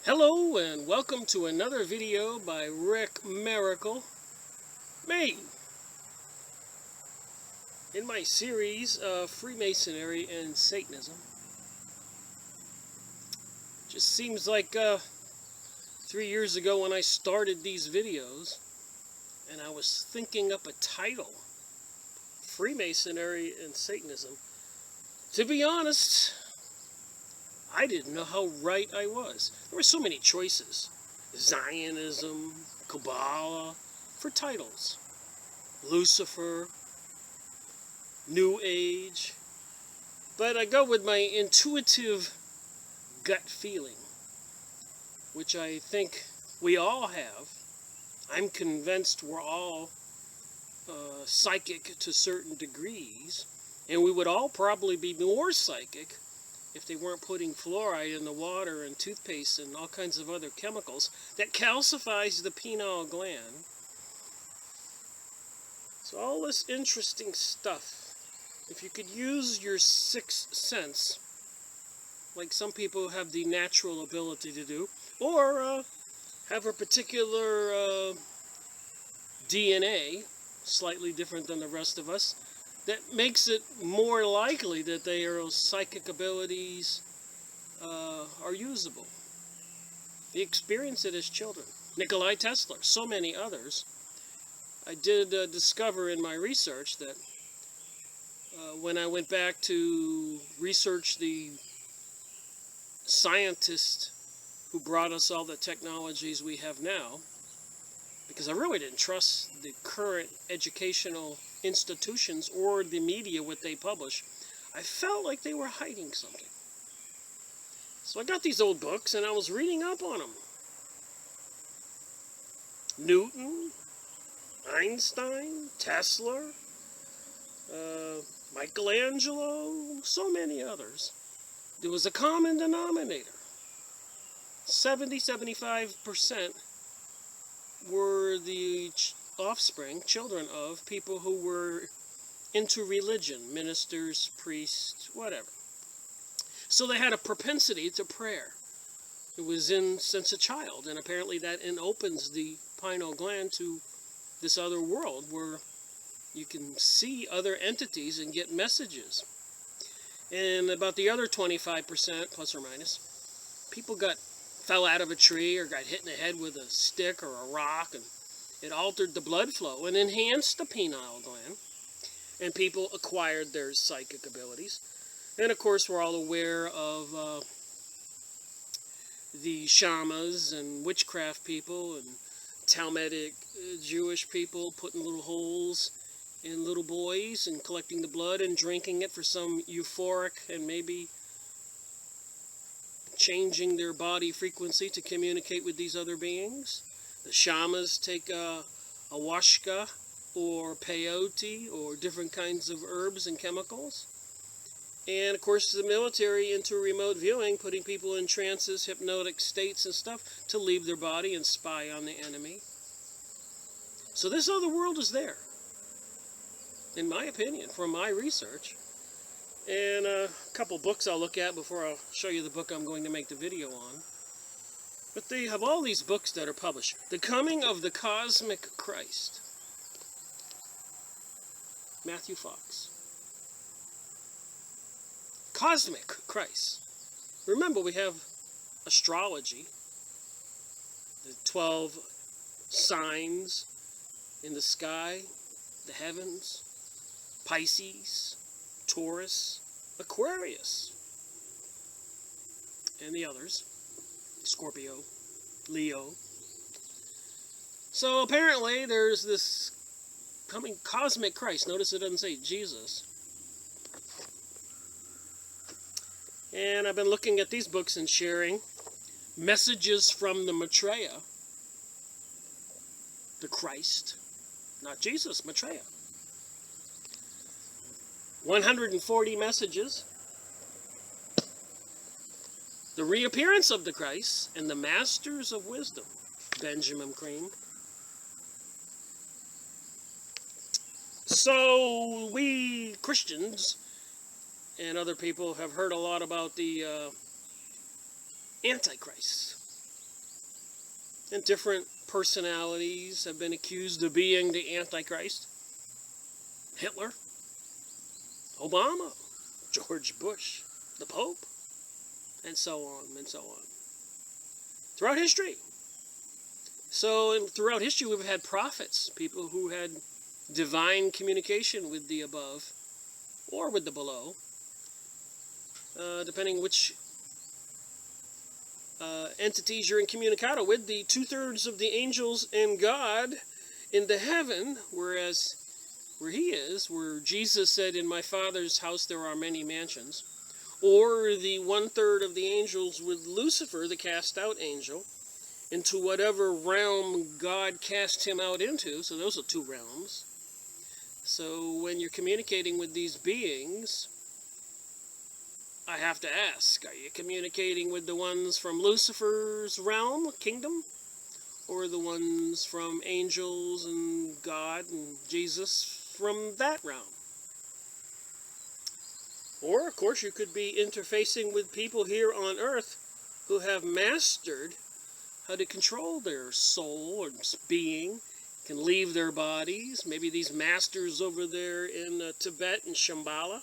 Hello and welcome to another video by Rick Miracle, me, in my series of Freemasonry and Satanism. Just seems like 3 years ago when I started these videos and I was thinking up a title, Freemasonry and Satanism. To be honest, I didn't know how right I was. There were so many choices. Zionism, Kabbalah, for titles. Lucifer, New Age. But I go with my intuitive gut feeling, which I think we all have. I'm convinced we're all psychic to certain degrees, and we would all probably be more psychic if they weren't putting fluoride in the water and toothpaste and all kinds of other chemicals that calcifies the pineal gland. So all this interesting stuff, if you could use your sixth sense, like some people have the natural ability to do, or have a particular DNA, slightly different than the rest of us, that makes it more likely that their psychic abilities are usable. They experience it as children. Nikola Tesla, so many others. I did discover in my research that when I went back to research the scientist who brought us all the technologies we have now, because I really didn't trust the current educational institutions or the media, what they publish, I felt like they were hiding something. So I got these old books and I was reading up on them. Newton, Einstein, Tesla, Michelangelo, so many others. There was a common denominator. 70-75% were the offspring, children of people who were into religion, ministers, priests, whatever. So they had a propensity to prayer. It was in since a child, and apparently that opens the pineal gland to this other world where you can see other entities and get messages. And about the other 25%, plus or minus, people fell out of a tree or got hit in the head with a stick or a rock, and it altered the blood flow and enhanced the pineal gland, and people acquired their psychic abilities. And of course, we're all aware of the shamans and witchcraft people and Talmudic Jewish people putting little holes in little boys and collecting the blood and drinking it for some euphoric and maybe changing their body frequency to communicate with these other beings. The shamans take ayahuasca or peyote or different kinds of herbs and chemicals. And of course the military into remote viewing, putting people in trances, hypnotic states and stuff to leave their body and spy on the enemy. So this other world is there, in my opinion, from my research. And a couple books I'll look at before I'll show you the book I'm going to make the video on. But they have all these books that are published. The Coming of the Cosmic Christ. Matthew Fox. Cosmic Christ. Remember, we have astrology. The 12 signs in the sky, the heavens. Pisces, Taurus, Aquarius, and the others, Scorpio, Leo. So apparently there's this coming cosmic Christ. Notice it doesn't say Jesus. And I've been looking at these books and sharing messages from the Maitreya, the Christ, not Jesus, Maitreya. 140 messages, the Reappearance of the Christ, and the Masters of Wisdom, Benjamin Crane. So we Christians and other people have heard a lot about the Antichrist. And different personalities have been accused of being the Antichrist. Hitler, Obama, George Bush, the Pope, and so on and so on. Throughout history. So throughout history we've had prophets, people who had divine communication with the above or with the below, depending which entities you're incommunicado with. The 2/3 of the angels and God in the heaven, whereas where he is, where Jesus said, in my Father's house there are many mansions, or the 1/3 of the angels with Lucifer, the cast out angel, into whatever realm God cast him out into. So those are two realms. So when you're communicating with these beings, I have to ask, are you communicating with the ones from Lucifer's realm, kingdom, or the ones from angels and God and Jesus from that realm? Or, of course, you could be interfacing with people here on earth who have mastered how to control their soul or being, can leave their bodies. Maybe these masters over there in Tibet and Shambhala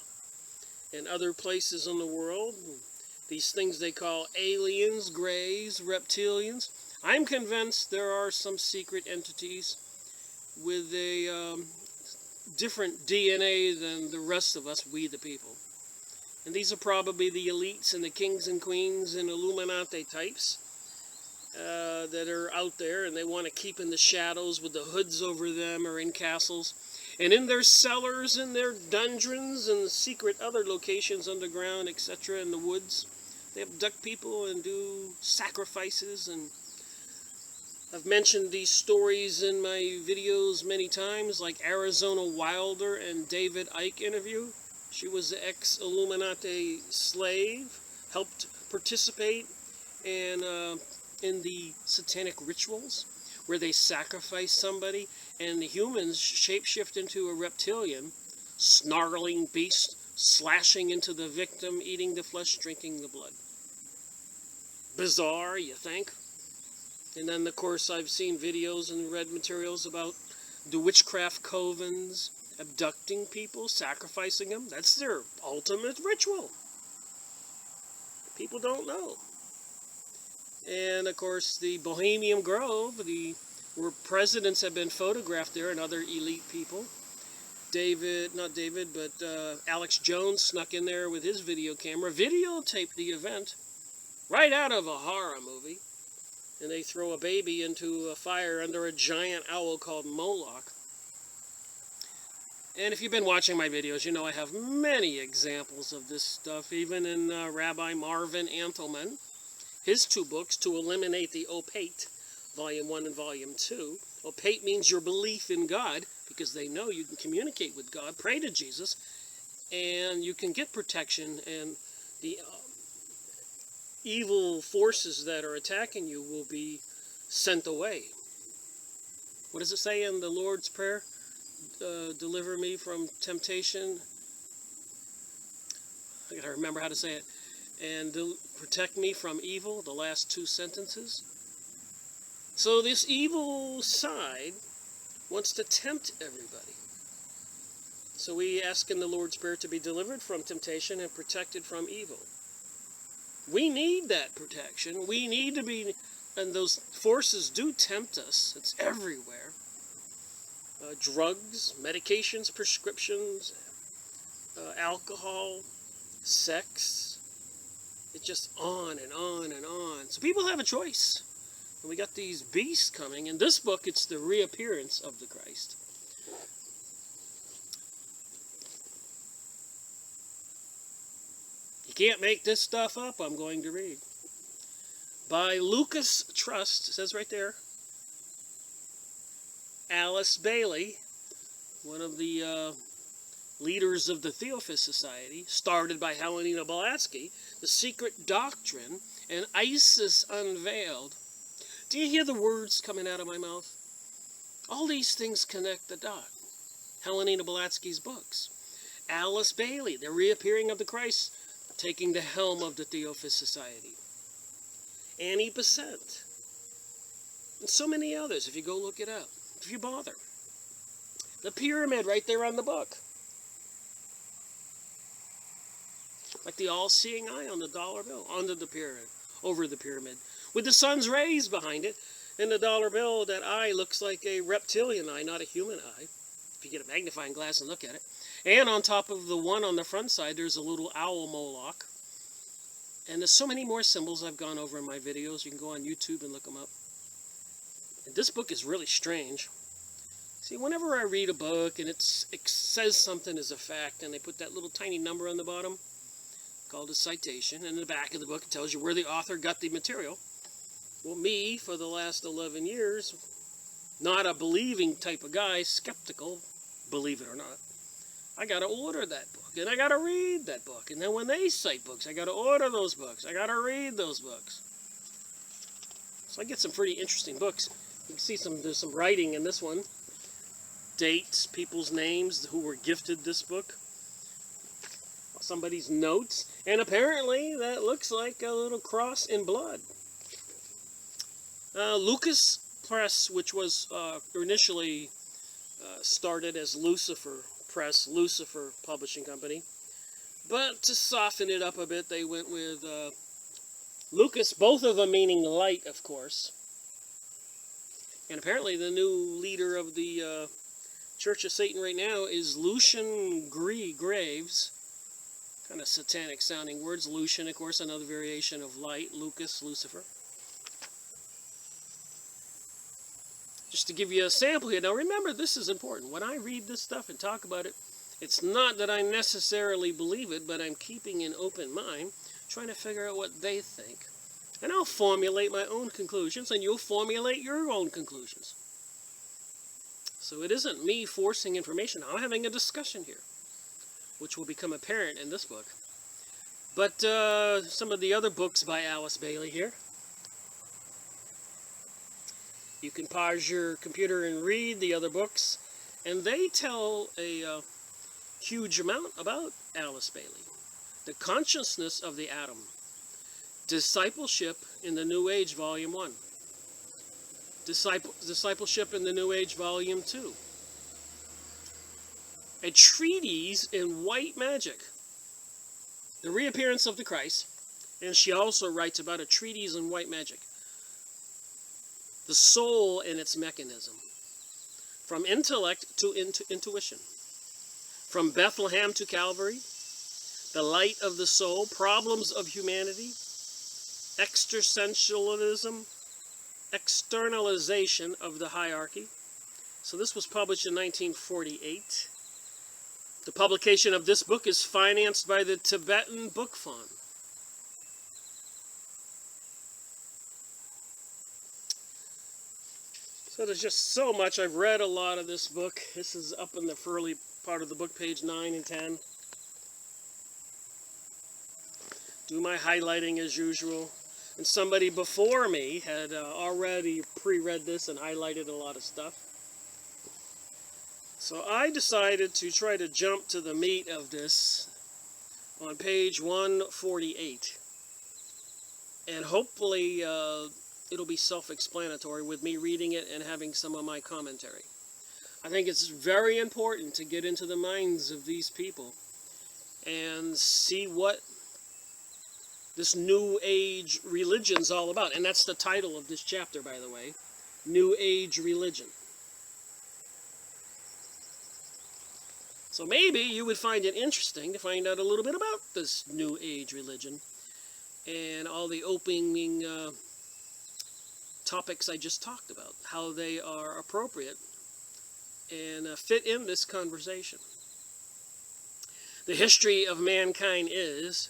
and other places in the world, these things they call aliens, greys, reptilians. I'm convinced there are some secret entities with a different DNA than the rest of us, we the people. And these are probably the elites and the kings and queens and Illuminati types that are out there, and they want to keep in the shadows with the hoods over them or in castles. And in their cellars, in their dungeons, and secret other locations underground, etc., in the woods, they abduct people and do sacrifices. And I've mentioned these stories in my videos many times, like Arizona Wilder and David Icke interview. She was an ex-Illuminati slave, helped participate in the satanic rituals where they sacrifice somebody and the humans shapeshift into a reptilian, snarling beast, slashing into the victim, eating the flesh, drinking the blood. Bizarre, you think? And then, of course, I've seen videos and read materials about the witchcraft covens abducting people, sacrificing them. That's their ultimate ritual. People don't know. And, of course, the Bohemian Grove, where presidents have been photographed there and other elite people. Alex Jones snuck in there with his video camera, videotaped the event right out of a horror movie. And they throw a baby into a fire under a giant owl called Moloch. And if you've been watching my videos, you know I have many examples of this stuff, even in Rabbi Marvin Antelman. His 2 books, To Eliminate the Opate, Volume 1 and Volume 2. Opate means your belief in God, because they know you can communicate with God, pray to Jesus, and you can get protection, and the evil forces that are attacking you will be sent away. What does it say in the Lord's Prayer? Deliver me from temptation. I gotta remember how to say it. And protect me from evil, the last 2 sentences. So this evil side wants to tempt everybody. So we ask in the Lord's Prayer to be delivered from temptation and protected from evil. We need that protection. We need to be, and those forces do tempt us. It's everywhere. Drugs, medications, prescriptions, alcohol, sex. It's just on and on and on. So people have a choice. And we got these beasts coming. In this book, it's the reappearance of the Christ. You can't make this stuff up, I'm going to read. By Lucas Trust, it says right there, Alice Bailey, one of the leaders of the Theophist Society, started by Helena Blavatsky, The Secret Doctrine, and ISIS Unveiled. Do you hear the words coming out of my mouth? All these things connect the dot. Helena Blavatsky's books. Alice Bailey, The Reappearing of the Christ, taking the helm of the Theophist Society. Annie Besant. And so many others, if you go look it up, if you bother. The pyramid right there on the book. Like the all-seeing eye on the dollar bill, under the pyramid, over the pyramid. With the sun's rays behind it, and the dollar bill, that eye looks like a reptilian eye, not a human eye, if you get a magnifying glass and look at it. And on top of the one on the front side, there's a little owl Moloch. And there's so many more symbols I've gone over in my videos. You can go on YouTube and look them up. And this book is really strange. See, whenever I read a book and it says something as a fact, and they put that little tiny number on the bottom, called a citation, and in the back of the book it tells you where the author got the material. Well, me, for the last 11 years, not a believing type of guy, skeptical, believe it or not, I got to order that book, and I got to read that book. And then when they cite books, I got to order those books. I got to read those books. So I get some pretty interesting books. You can see there's some writing in this one. Dates, people's names who were gifted this book. Somebody's notes. And apparently that looks like a little cross in blood. Lucas Press, which was initially started as Lucifer Press, Lucifer Publishing Company. But to soften it up a bit, they went with Lucas, both of them meaning light, of course. And apparently the new leader of the Church of Satan right now is Lucian Graves. Kind of satanic sounding words. Lucian, of course, another variation of light. Lucas, Lucifer. Just to give you a sample here. Now remember, this is important. When I read this stuff and talk about it, it's not that I necessarily believe it, but I'm keeping an open mind, trying to figure out what they think. And I'll formulate my own conclusions, and you'll formulate your own conclusions. So it isn't me forcing information. I'm having a discussion here, which will become apparent in this book. But some of the other books by Alice Bailey here. You can pause your computer and read the other books, and they tell a huge amount about Alice Bailey. The Consciousness of the Atom. Discipleship in the New Age, Volume 1. Discipleship in the New Age, Volume 2. A treatise in white magic. The Reappearance of the Christ. And she also writes about a treatise in white magic. The soul and its mechanism. From intellect to intuition. From Bethlehem to Calvary. The light of the soul. Problems of humanity. Existentialism. Externalization of the hierarchy. So this was published in 1948. The publication of this book is financed by the Tibetan Book Fund. So there's just so much. I've read a lot of this book. This is up in the early part of the book, page 9 and 10. Do my highlighting as usual. And somebody before me had already pre-read this and highlighted a lot of stuff. So I decided to try to jump to the meat of this on page 148. And hopefully it'll be self-explanatory with me reading it and having some of my commentary. I think it's very important to get into the minds of these people and see what this New Age religion's all about. And that's the title of this chapter, by the way. New Age religion. So maybe you would find it interesting to find out a little bit about this New Age religion and all the opening topics I just talked about, how they are appropriate and fit in this conversation. The history of mankind is,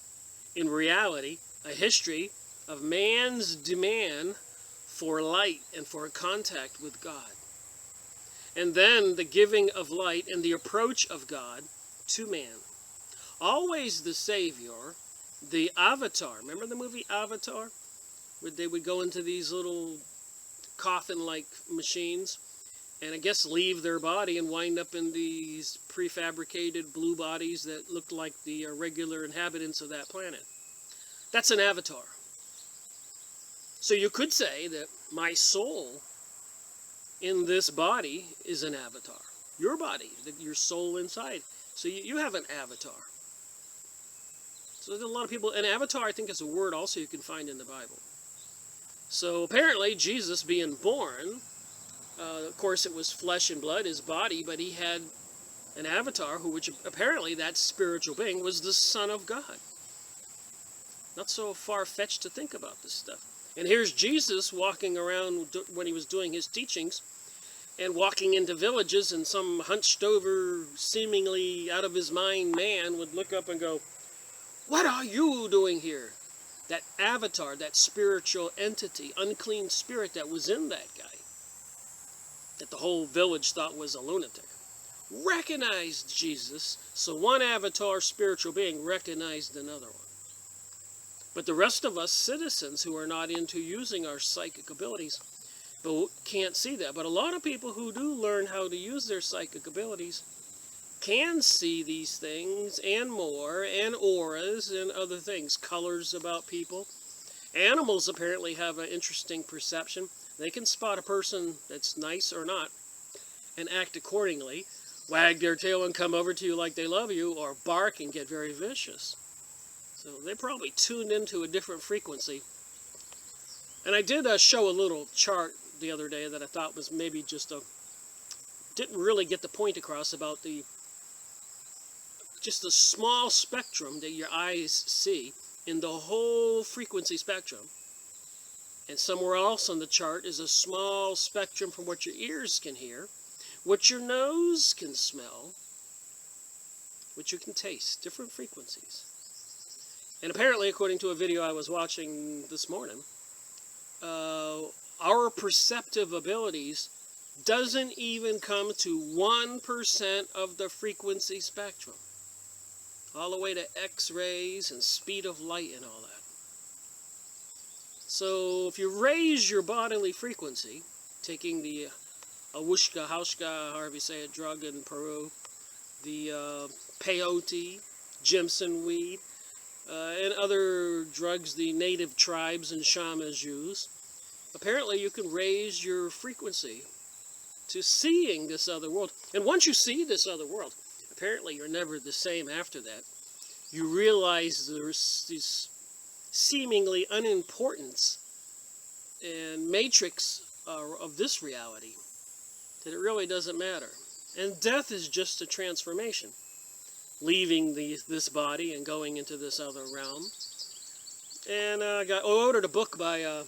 in reality, a history of man's demand for light and for contact with God. And then the giving of light and the approach of God to man. Always the Savior, the Avatar. Remember the movie Avatar? Where they would go into these little coffin-like machines and I guess leave their body and wind up in these prefabricated blue bodies that looked like the regular inhabitants of that planet. That's an avatar. So you could say that my soul in this body is an avatar. Your body, your soul inside. So you have an avatar. So there's a lot of people, an avatar I think is a word also you can find in the Bible. So apparently Jesus being born, of course it was flesh and blood, his body, but he had an avatar, which apparently that spiritual being was the Son of God. Not so far-fetched to think about this stuff. And here's Jesus walking around when he was doing his teachings, and walking into villages, and some hunched-over, seemingly out-of-his-mind man would look up and go, "What are you doing here?" That avatar, that spiritual entity, unclean spirit that was in that guy, that the whole village thought was a lunatic, recognized Jesus. So one avatar spiritual being recognized another one. But the rest of us citizens who are not into using our psychic abilities but can't see that. But a lot of people who do learn how to use their psychic abilities can see these things and more, and auras and other things, colors about people. Animals apparently have an interesting perception. They can spot a person that's nice or not and act accordingly, wag their tail and come over to you like they love you, or bark and get very vicious. So they probably tuned into a different frequency. And I did show a little chart the other day that I thought was maybe just didn't really get the point across about just the small spectrum that your eyes see in the whole frequency spectrum. And somewhere else on the chart is a small spectrum from what your ears can hear, what your nose can smell, what you can taste, different frequencies. And apparently, according to a video I was watching this morning, our perceptive abilities doesn't even come to 1% of the frequency spectrum. All the way to X-rays and speed of light and all that. So if you raise your bodily frequency, taking the awushka, haushka, however you say it, drug in Peru, the peyote, Jimson weed, and other drugs the native tribes and shamans use, apparently you can raise your frequency to seeing this other world. And once you see this other world, apparently you're never the same after that. You realize there's this seemingly unimportance and matrix of this reality, that it really doesn't matter. And death is just a transformation, leaving this body and going into this other realm. And I ordered a book by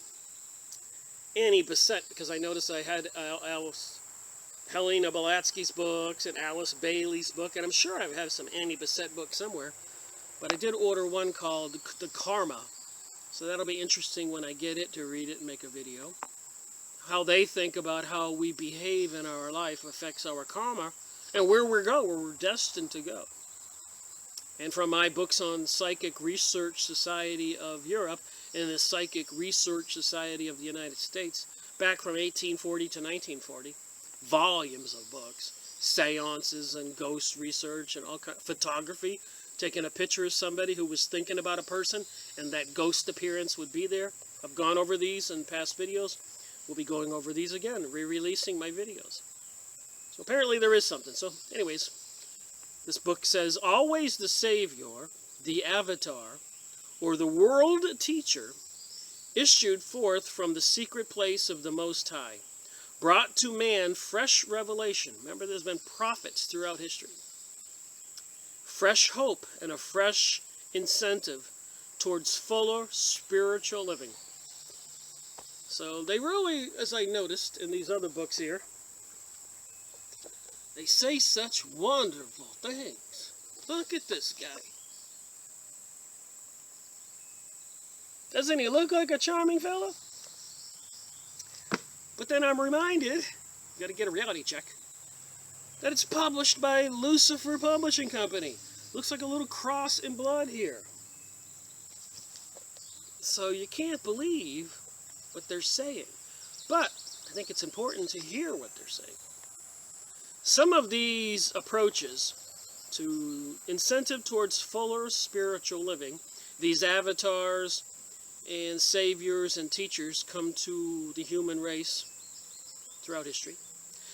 Annie Besant, because I noticed I had Helena Blavatsky's books and Alice Bailey's book, and I'm sure I have some Annie Besant book somewhere. But I did order one called The Karma, so that'll be interesting when I get it to read it and make a video. How they think about how we behave in our life affects our karma, and where we're destined to go. And from my books on Psychic Research Society of Europe and the Psychic Research Society of the United States, back from 1840 to 1940, volumes of books, seances and ghost research and all kinds, photography, taking a picture of somebody who was thinking about a person and that ghost appearance would be there. I've gone over these in past videos. We'll be going over these again, re-releasing my videos. So apparently there is something. So anyways, this book says, always the Savior, the Avatar, or the World Teacher, issued forth from the secret place of the Most High, brought to man fresh revelation. Remember, there's been prophets throughout history. Fresh hope and a fresh incentive towards fuller spiritual living. So they really, as I noticed in these other books here, they say such wonderful things. Look at this guy. Doesn't he look like a charming fellow? But then I'm reminded, got to get a reality check, that it's published by Lucifer Publishing Company. Looks like a little cross in blood here. So you can't believe what they're saying. But I think it's important to hear what they're saying. Some of these approaches to incentive towards fuller spiritual living, these avatars and saviors and teachers come to the human race throughout history.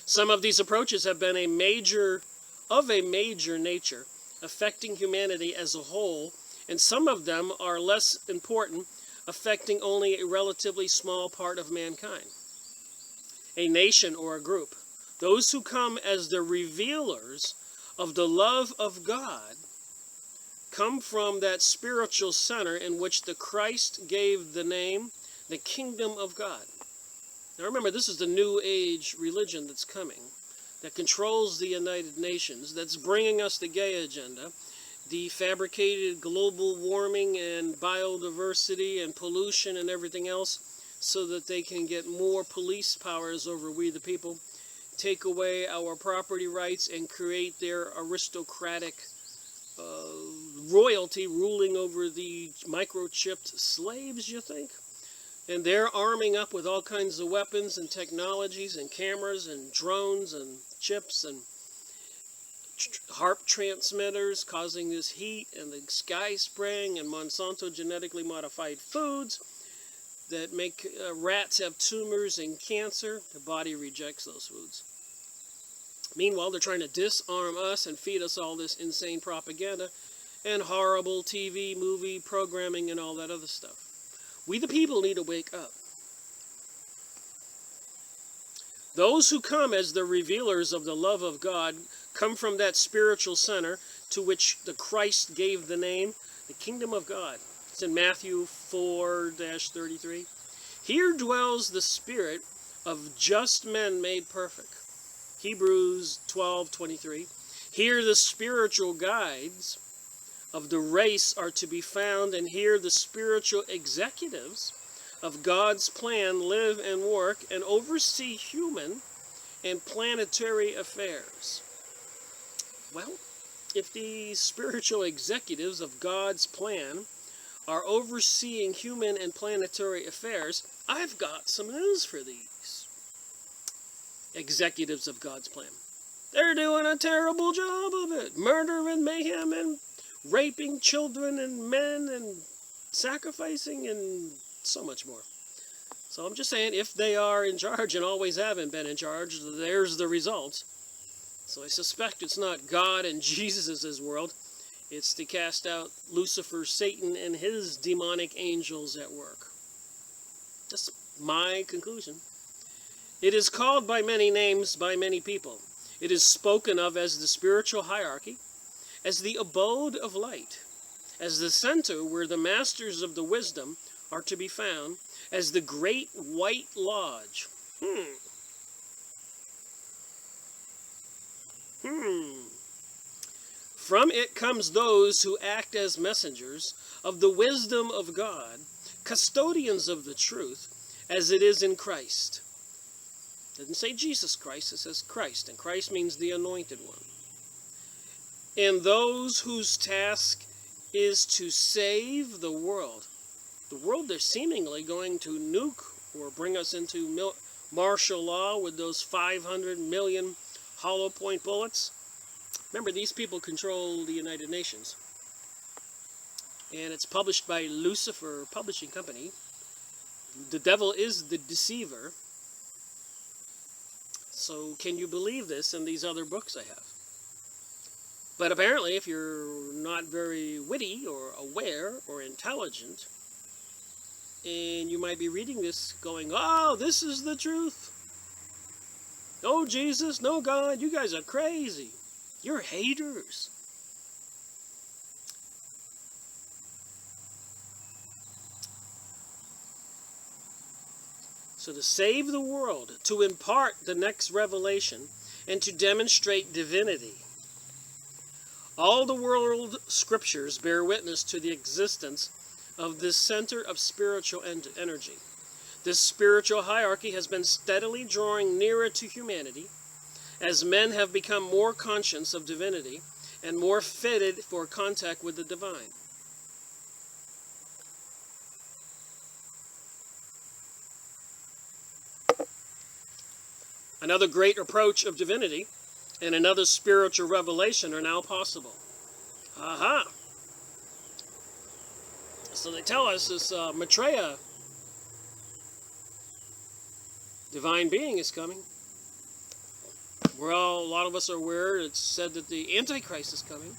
Some of these approaches have been of a major nature, affecting humanity as a whole, and some of them are less important, affecting only a relatively small part of mankind, a nation or a group. Those who come as the revealers of the love of God come from that spiritual center in which the Christ gave the name, the kingdom of God. Now remember, this is the New Age religion that's coming, that controls the United Nations, that's bringing us the gay agenda, the fabricated global warming and biodiversity and pollution and everything else, so that they can get more police powers over we the people, take away our property rights, and create their aristocratic royalty ruling over the microchipped slaves, you think? And they're arming up with all kinds of weapons and technologies and cameras and drones and chips and HARP transmitters, causing this heat and the sky spraying and Monsanto genetically modified foods that make rats have tumors and cancer. The body rejects those foods. Meanwhile, they're trying to disarm us and feed us all this insane propaganda and horrible TV, movie programming and all that other stuff. We the people need to wake up. Those who come as the revealers of the love of God come from that spiritual center to which the Christ gave the name, the kingdom of God. It's in Matthew 4-33. Here dwells the spirit of just men made perfect. Hebrews 12:23. Here the spiritual guides of the race are to be found, and here the spiritual executives of God's plan live and work and oversee human and planetary affairs. Well, if the spiritual executives of God's plan are overseeing human and planetary affairs, I've got some news for these executives of God's plan. They're doing a terrible job of it. Murder and mayhem and raping children and men and sacrificing and so much more. So I'm just saying, if they are in charge and always haven't been in charge, there's the results. So I suspect it's not God and Jesus' world. It's to cast out Lucifer, Satan, and his demonic angels at work. That's my conclusion. It is called by many names by many people. It is spoken of as the spiritual hierarchy, as the abode of light, as the center where the masters of the wisdom are to be found, as the great white lodge. From it comes those who act as messengers of the wisdom of God, custodians of the truth, as it is in Christ. It doesn't say Jesus Christ, it says Christ, and Christ means the anointed one. And those whose task is to save the world they're seemingly going to nuke or bring us into martial law with those 500 million hollow point bullets. Remember, these people control the United Nations. And it's published by Lucifer Publishing Company. The devil is the deceiver. So can you believe this in these other books I have? But apparently, if you're not very witty or aware or intelligent, and you might be reading this going, oh, this is the truth. No Jesus, no God, you guys are crazy. You're haters. So to save the world, to impart the next revelation, and to demonstrate divinity. All the world scriptures bear witness to the existence of this center of spiritual energy. This spiritual hierarchy has been steadily drawing nearer to humanity as men have become more conscious of divinity and more fitted for contact with the divine. Another great approach of divinity and another spiritual revelation are now possible. Aha! So they tell us this Maitreya divine being is coming. A lot of us are aware, it's said that the Antichrist is coming.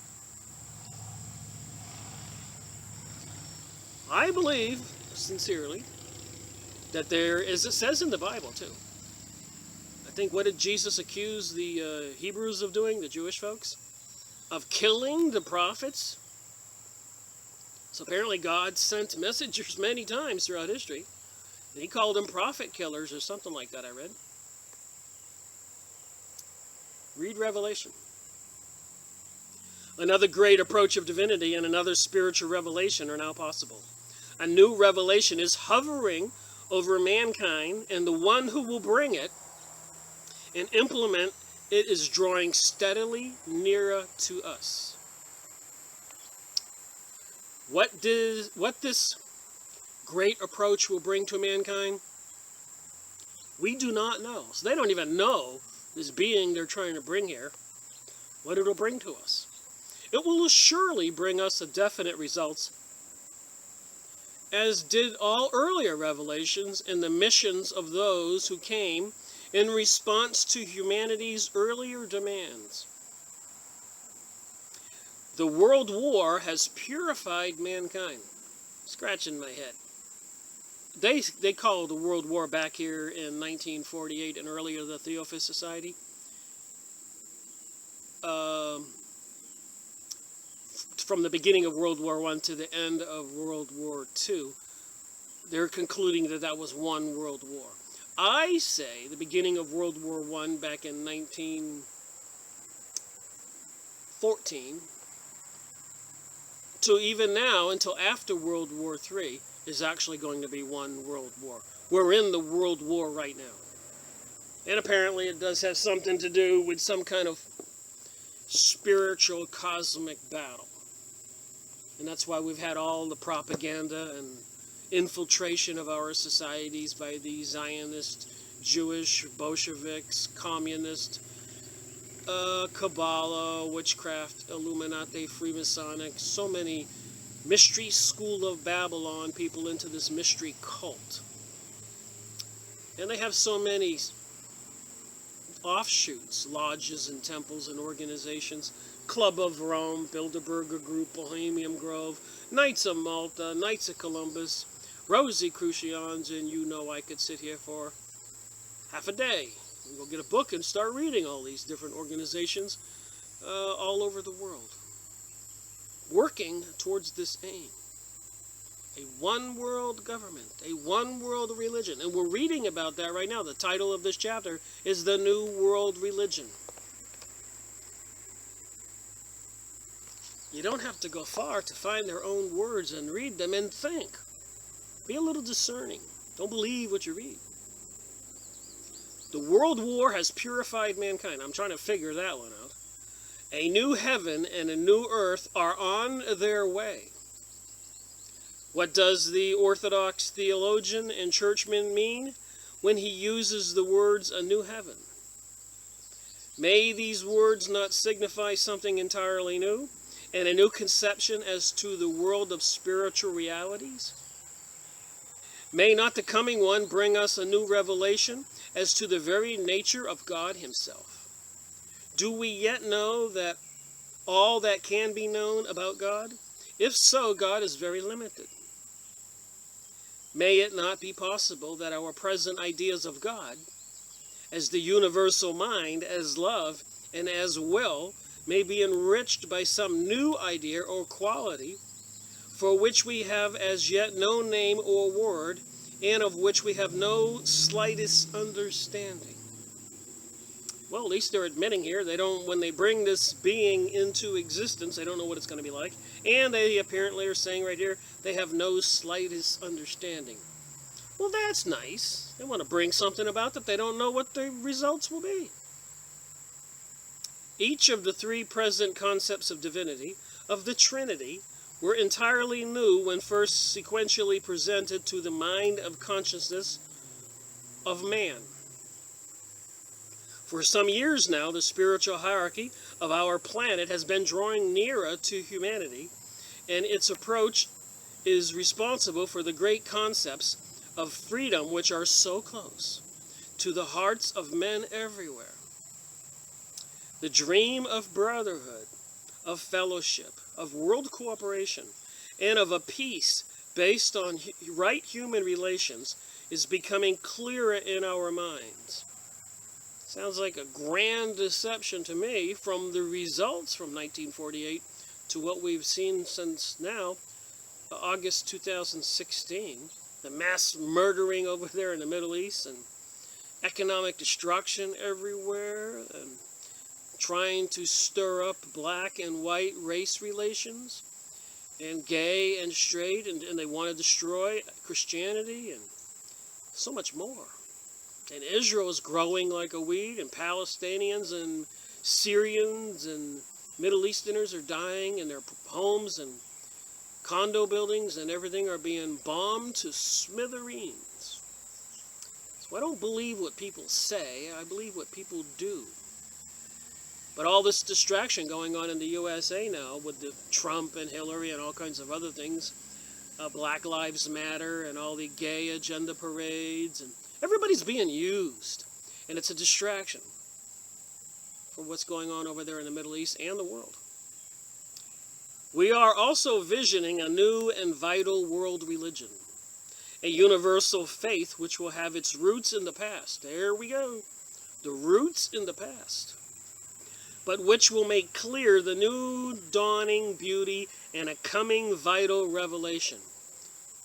I believe, sincerely, that there, as it says in the Bible too, I think, what did Jesus accuse the Hebrews of doing, the Jewish folks? Of killing the prophets. So apparently God sent messengers many times throughout history. And he called them prophet killers or something like that, I read. Read Revelation. Another great approach of divinity and another spiritual revelation are now possible. A new revelation is hovering over mankind, and the one who will bring it and implement it is drawing steadily nearer to us. What this great approach will bring to mankind, we do not know. So they don't even know this being they're trying to bring here, what it'll bring to us. It will surely bring us a definite results, as did all earlier revelations and the missions of those who came in response to humanity's earlier demands. The World War has purified mankind. Scratching my head. They called the World War back here in 1948 and earlier the Theosophist Society. From the beginning of World War I to the end of World War II, they're concluding that that was one world war. I say the beginning of World War I back in 1914 to even now until after World War III is actually going to be one world war. We're in the world war right now. And apparently it does have something to do with some kind of spiritual cosmic battle. And that's why we've had all the propaganda and infiltration of our societies by the Zionist, Jewish, Bolsheviks, communist, Kabbalah, witchcraft, Illuminati, Freemasonic, so many mystery school of Babylon people into this mystery cult. And they have so many offshoots, lodges and temples and organizations. Club of Rome, Bilderberger Group, Bohemian Grove, Knights of Malta, Knights of Columbus, Rosicrucians, and you know I could sit here for half a day and go get a book and start reading all these different organizations all over the world, working towards this aim. A one world government, a one world religion. And we're reading about that right now. The title of this chapter is The New World Religion. You don't have to go far to find their own words and read them and think. Be a little discerning. Don't believe what you read. The World War has purified mankind. I'm trying to figure that one out. A new heaven and a new earth are on their way. What does the Orthodox theologian and churchman mean when he uses the words a new heaven? May these words not signify something entirely new and a new conception as to the world of spiritual realities? May not the coming one bring us a new revelation as to the very nature of God himself? Do we yet know that all that can be known about God? If so, God is very limited. May it not be possible that our present ideas of God, as the universal mind, as love, and as will, may be enriched by some new idea or quality for which we have as yet no name or word, and of which we have no slightest understanding. Well, at least they're admitting here they don't, when they bring this being into existence, they don't know what it's going to be like. And they apparently are saying right here, they have no slightest understanding. Well, that's nice. They want to bring something about that they don't know what the results will be. Each of the three present concepts of divinity, of the Trinity, were entirely new when first sequentially presented to the mind of consciousness of man. For some years now, the spiritual hierarchy of our planet has been drawing nearer to humanity, and its approach is responsible for the great concepts of freedom which are so close to the hearts of men everywhere. The dream of brotherhood, of fellowship, of world cooperation, and of a peace based on right human relations is becoming clearer in our minds. Sounds like a grand deception to me from the results from 1948 to what we've seen since now, August 2016. The mass murdering over there in the Middle East and economic destruction everywhere and trying to stir up black and white race relations and gay and straight, and they want to destroy Christianity and so much more. And Israel is growing like a weed, and Palestinians and Syrians and Middle Easterners are dying, and their homes and condo buildings and everything are being bombed to smithereens. So I don't believe what people say, I believe what people do. But all this distraction going on in the USA now with the Trump and Hillary and all kinds of other things, Black Lives Matter and all the gay agenda parades, and everybody's being used. And it's a distraction from what's going on over there in the Middle East and the world. We are also visioning a new and vital world religion, a universal faith which will have its roots in the past. There we go. The roots in the past. But which will make clear the new dawning beauty and a coming vital revelation.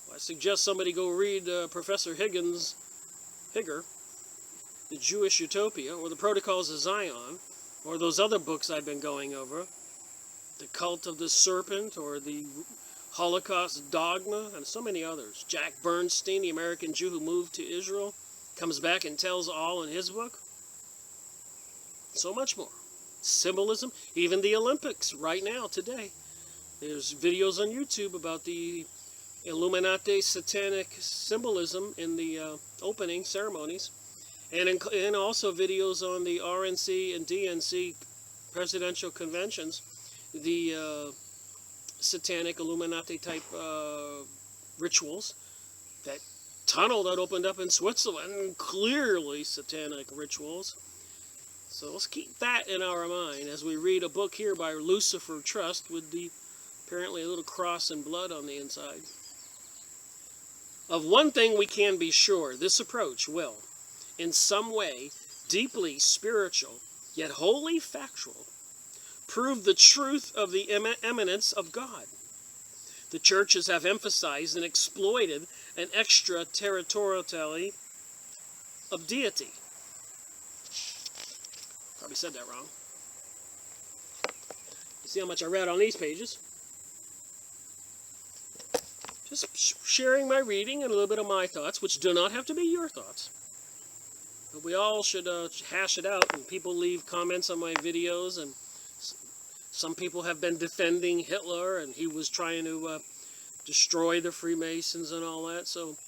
Well, I suggest somebody go read Professor Higger, The Jewish Utopia, or The Protocols of Zion, or those other books I've been going over, The Cult of the Serpent, or The Holocaust Dogma, and so many others. Jack Bernstein, the American Jew who moved to Israel, comes back and tells all in his book. So much more. Symbolism, even the Olympics right now, today. There's videos on YouTube about the Illuminati satanic symbolism in the opening ceremonies, and also videos on the RNC and DNC presidential conventions, the satanic Illuminati type rituals, that tunnel that opened up in Switzerland, clearly satanic rituals. So let's keep that in our mind as we read a book here by Lucifer Trust with the apparently a little cross and blood on the inside. Of one thing we can be sure, this approach will, in some way, deeply spiritual, yet wholly factual, prove the truth of the immanence of God. The churches have emphasized and exploited an extraterritoriality of deity. Probably said that wrong. You see how much I read on these pages? Just sharing my reading and a little bit of my thoughts, which do not have to be your thoughts. But we all should hash it out, and people leave comments on my videos, and some people have been defending Hitler, and he was trying to destroy the Freemasons and all that. So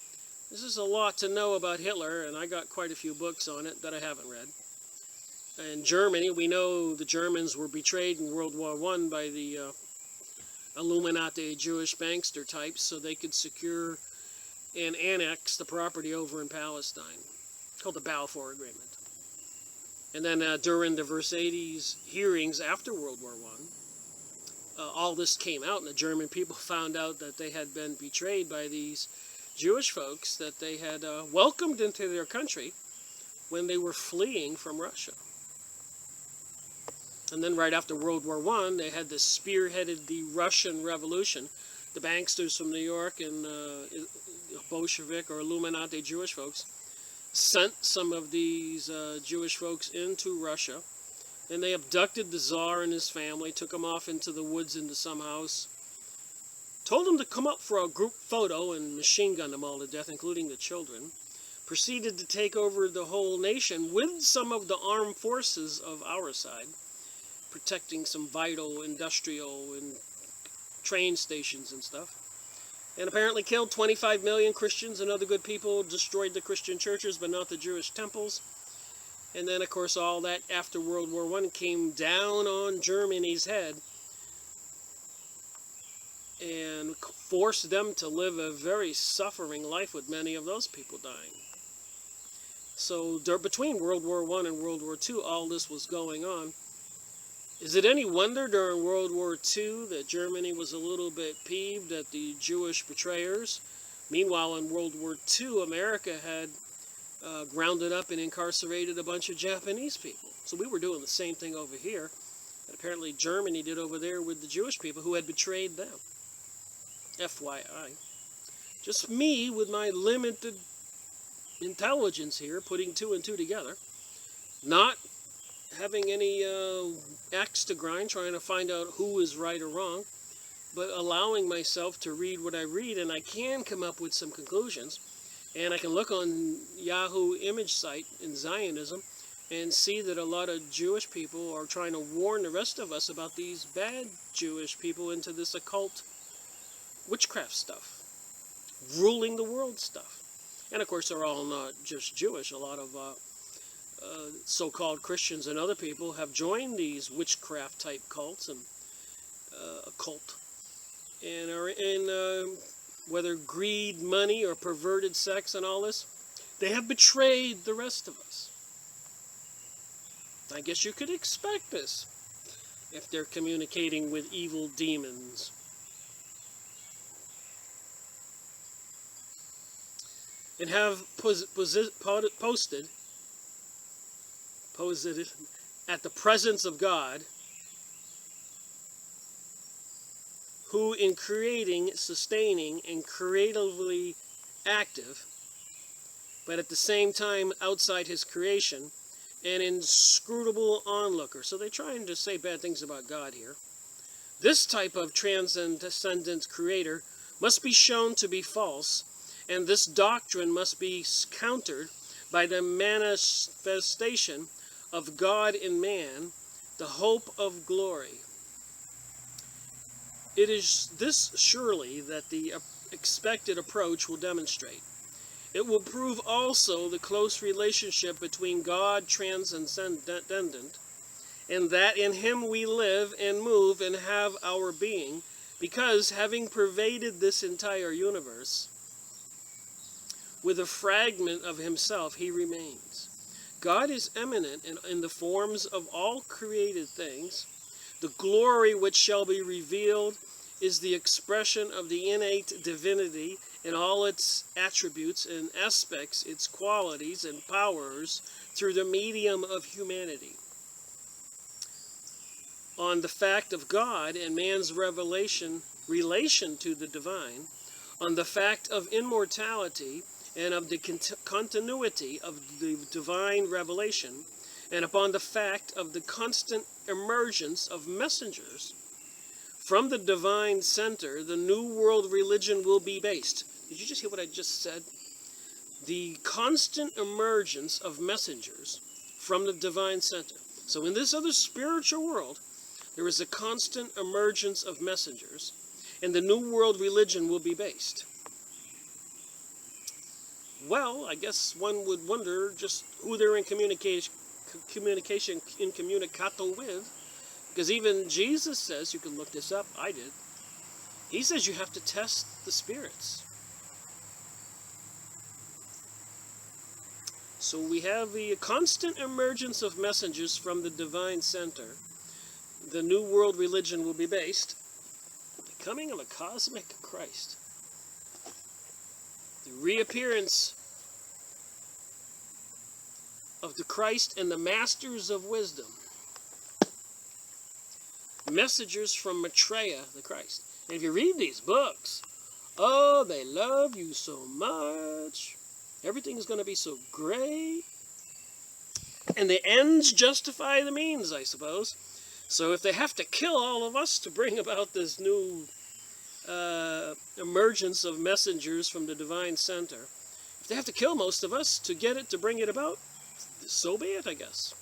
this is a lot to know about Hitler, and I got quite a few books on it that I haven't read. In Germany, we know the Germans were betrayed in World War I by the Illuminati Jewish bankster types so they could secure and annex the property over in Palestine, called the Balfour Agreement. And then during the Versailles hearings after World War I, all this came out, and the German people found out that they had been betrayed by these Jewish folks that they had welcomed into their country when they were fleeing from Russia. And then right after World War I, they had this spearheaded the Russian Revolution. The banksters from New York and Bolshevik or Illuminati Jewish folks sent some of these Jewish folks into Russia. And they abducted the Tsar and his family, took him off into the woods into some house, told them to come up for a group photo and machine gunned them all to death, including the children. Proceeded to take over the whole nation with some of the armed forces of our side, protecting some vital industrial and train stations and stuff. And apparently killed 25 million Christians and other good people, destroyed the Christian churches but not the Jewish temples. And then, of course, all that after World War I came down on Germany's head and forced them to live a very suffering life with many of those people dying. So between World War I and World War II, all this was going on. Is it any wonder during World War II that Germany was a little bit peeved at the Jewish betrayers? Meanwhile, in World War II, America had grounded up and incarcerated a bunch of Japanese people. So we were doing the same thing over here that apparently Germany did over there with the Jewish people who had betrayed them. FYI. Just me with my limited intelligence here, putting two and two together, not having any axe to grind, trying to find out who is right or wrong, but allowing myself to read what I read, and I can come up with some conclusions. And I can look on Yahoo image site in Zionism and see that a lot of Jewish people are trying to warn the rest of us about these bad Jewish people into this occult witchcraft stuff, ruling the world stuff. And of course, they're all not just Jewish. A lot of so-called Christians and other people have joined these witchcraft type cults and occult, and are in whether greed, money, or perverted sex and all this, they have betrayed the rest of us. I guess you could expect this if they're communicating with evil demons. And have posted at the presence of God, who in creating, sustaining, and creatively active, but at the same time outside his creation, an inscrutable onlooker. So they're trying to say bad things about God here. This type of transcendent creator must be shown to be false, and this doctrine must be countered by the manifestation of God in man, the hope of glory. It is this surely that the expected approach will demonstrate. It will prove also the close relationship between God transcendent, and that in him we live and move and have our being, because having pervaded this entire universe, with a fragment of himself he remains. God is eminent in the forms of all created things. The glory which shall be revealed is the expression of the innate divinity in all its attributes and aspects, its qualities and powers, through the medium of humanity. On the fact of God and man's relation to the divine, on the fact of immortality and of the continuity of the divine revelation, and upon the fact of the constant emergence of messengers from the divine center, the new world religion will be based. Did you just hear what I just said? The constant emergence of messengers from the divine center. So in this other spiritual world, there is a constant emergence of messengers, and the new world religion will be based. Well, I guess one would wonder just who they're in communicato with, because even Jesus says, you can look this up, I did, he says you have to test the spirits. So we have the constant emergence of messengers from the divine center. The new world religion will be based. The coming of a cosmic Christ. The reappearance of the Christ and the masters of wisdom. Messengers from Maitreya, the Christ. And if you read these books, oh, they love you so much. Everything's going to be so great. And the ends justify the means, I suppose. So if they have to kill all of us to bring about this new emergence of messengers from the divine center, if they have to kill most of us to get it, to bring it about, so be it, I guess.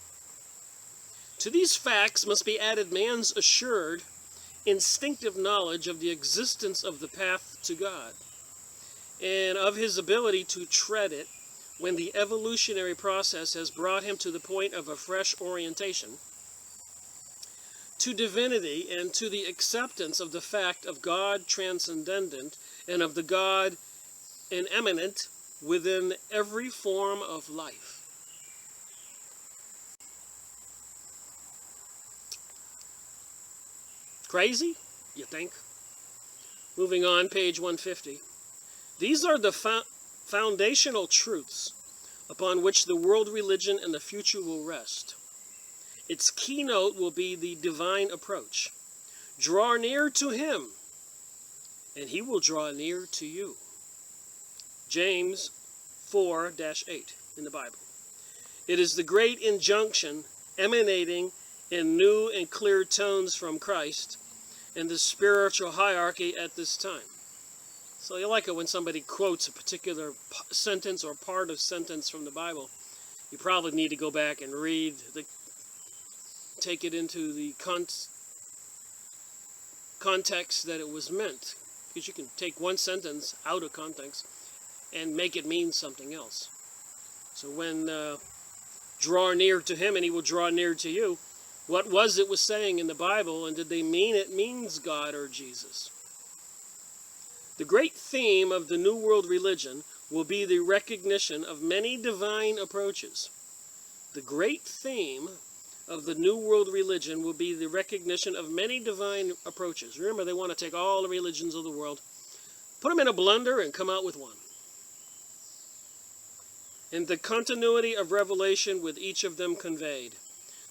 To these facts must be added man's assured, instinctive knowledge of the existence of the path to God, and of his ability to tread it when the evolutionary process has brought him to the point of a fresh orientation to divinity and to the acceptance of the fact of God transcendent and of the God immanent within every form of life. Crazy? You think? Moving on, page 150. These are the foundational truths upon which the world religion and the future will rest. Its keynote will be the divine approach. Draw near to him, and he will draw near to you. James 4-8 in the Bible. It is the great injunction emanating in new and clear tones from Christ and the spiritual hierarchy at this time. So you like it when somebody quotes a particular sentence or part of sentence from the Bible. You probably need to go back and take it into the context that it was meant. Because you can take one sentence out of context and make it mean something else. So when draw near to him and he will draw near to you, what was it was saying in the Bible, and did they mean it means God or Jesus? The great theme of the New World religion will be the recognition of many divine approaches. The great theme of the New World religion will be the recognition of many divine approaches. Remember, they want to take all the religions of the world, put them in a blender, and come out with one. And the continuity of revelation with each of them conveyed.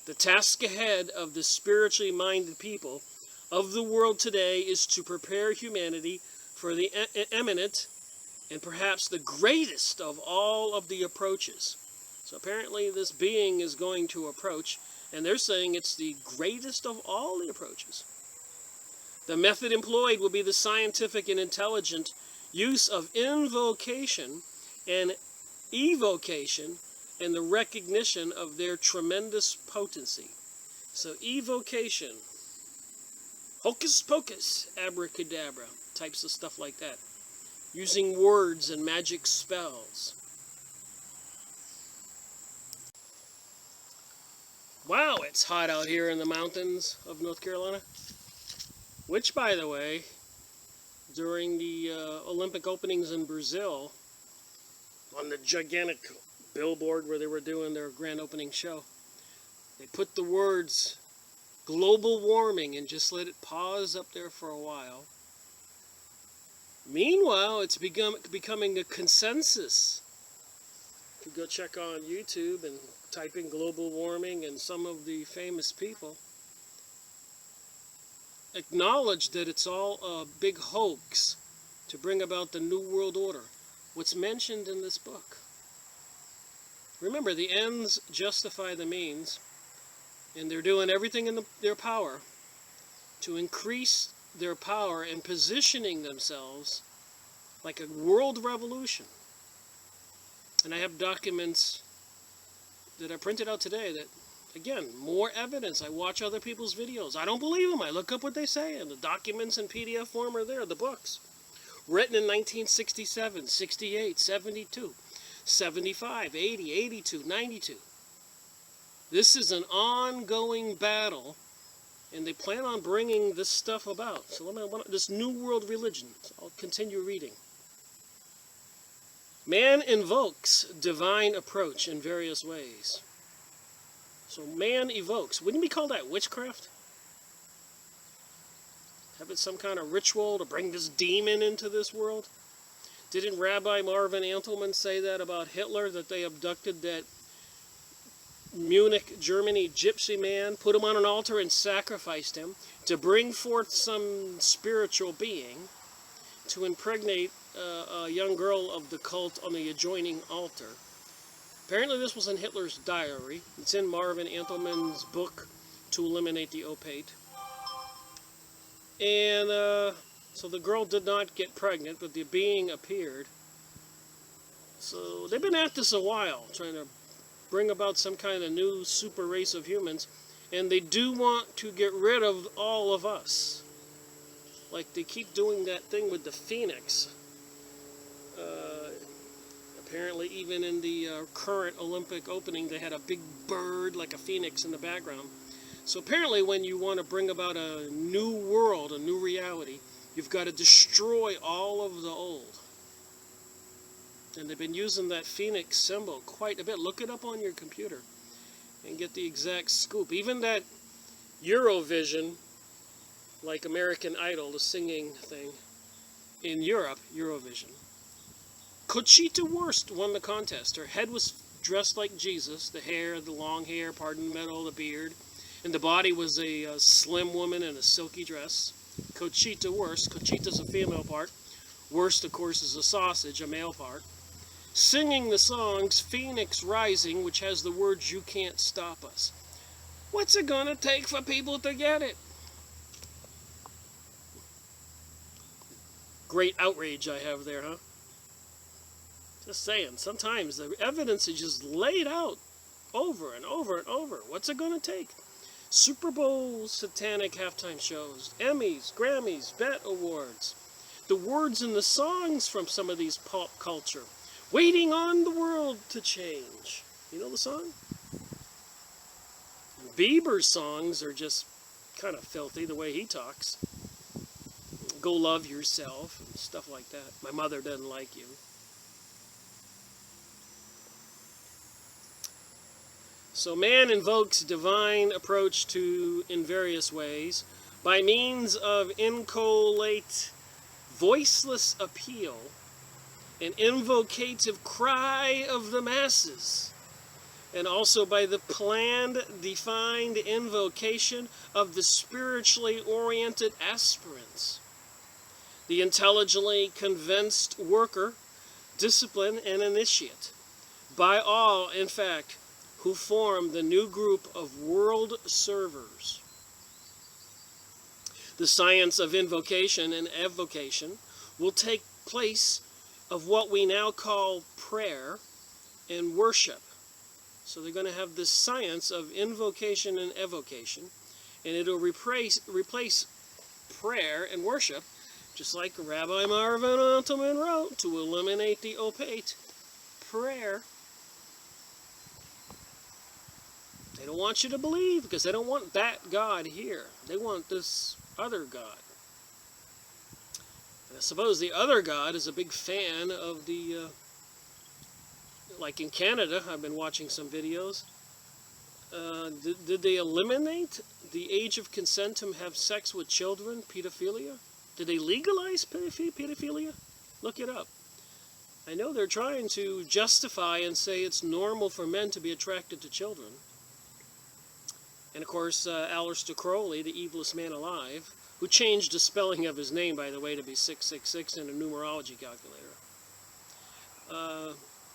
The task ahead of the spiritually minded people of the world today is to prepare humanity for the eminent and perhaps the greatest of all of the approaches. So apparently this being is going to approach, and they're saying it's the greatest of all the approaches. The method employed will be the scientific and intelligent use of invocation and evocation and the recognition of their tremendous potency. So evocation, hocus pocus, abracadabra, types of stuff like that. Using words and magic spells. Wow, it's hot out here in the mountains of North Carolina. Which, by the way, during the Olympic openings in Brazil, on the gigantic billboard where they were doing their grand opening show, they put the words global warming and just let it pause up there for a while. Meanwhile, it's becoming a consensus. You go check on YouTube and type in global warming, and some of the famous people acknowledge that it's all a big hoax to bring about the New World Order. What's mentioned in this book. Remember, the ends justify the means, and they're doing everything in their power to increase their power and positioning themselves like a world revolution. And I have documents that I printed out today that, again, more evidence. I watch other people's videos. I don't believe them. I look up what they say, and the documents in PDF form are there, the books. Written in 1967, 68, 72, 75, 80, 82, 92. This is an ongoing battle, and they plan on bringing this stuff about. So this New World religion, so I'll continue reading. Man invokes divine approach in various ways. So man evokes. Wouldn't we call that witchcraft? Have it some kind of ritual to bring this demon into this world? Didn't Rabbi Marvin Antelman say that about Hitler, that they abducted that Munich, Germany gypsy man, put him on an altar and sacrificed him to bring forth some spiritual being to impregnate a young girl of the cult on the adjoining altar? Apparently this was in Hitler's diary. It's in Marvin Antelman's book, To Eliminate the Opate. And so the girl did not get pregnant, but the being appeared. So they've been at this a while, trying to bring about some kind of new super race of humans. And they do want to get rid of all of us. Like they keep doing that thing with the phoenix. Apparently even in the current Olympic opening, they had a big bird like a phoenix in the background. So apparently when you want to bring about a new world, a new reality, you've got to destroy all of the old. And they've been using that phoenix symbol quite a bit. Look it up on your computer and get the exact scoop. Even that Eurovision like American Idol, the singing thing, in Europe, Eurovision. Conchita Wurst won the contest. Her head was dressed like Jesus, the hair, the long hair, pardon the metal, the beard, and the body was a slim woman in a silky dress. Conchita Wurst. Conchita's a female part. Wurst, of course, is a sausage, a male part. Singing the songs Phoenix Rising, which has the words, "You Can't Stop Us." What's it gonna take for people to get it? Great outrage I have there, huh? Just saying, sometimes the evidence is just laid out over and over and over. What's it gonna take? Super Bowl satanic halftime shows, Emmys, Grammys, BET Awards. The words and the songs from some of these pop culture. Waiting on the world to change. You know the song? Bieber's songs are just kind of filthy, the way he talks. Go love yourself and stuff like that. My mother doesn't like you. So man invokes divine approach in various ways by means of inchoate, voiceless appeal, an invocative cry of the masses, and also by the planned, defined invocation of the spiritually oriented aspirants, the intelligently convinced worker, discipline, and initiate, by all, in fact, who form the new group of world servers. The science of invocation and evocation will take place of what we now call prayer and worship. So they're going to have this science of invocation and evocation, and it'll replace prayer and worship, just like Rabbi Marvin Altman wrote, to eliminate the opaque prayer. They don't want you to believe because they don't want that God here. They want this other God. And I suppose the other God is a big fan of the, like in Canada, I've been watching some videos. Did they eliminate the age of consent to have sex with children, pedophilia? Did they legalize pedophilia? Look it up. I know they're trying to justify and say it's normal for men to be attracted to children. And of course, Aleister Crowley, the evilest man alive, who changed the spelling of his name, by the way, to be 666 in a numerology calculator,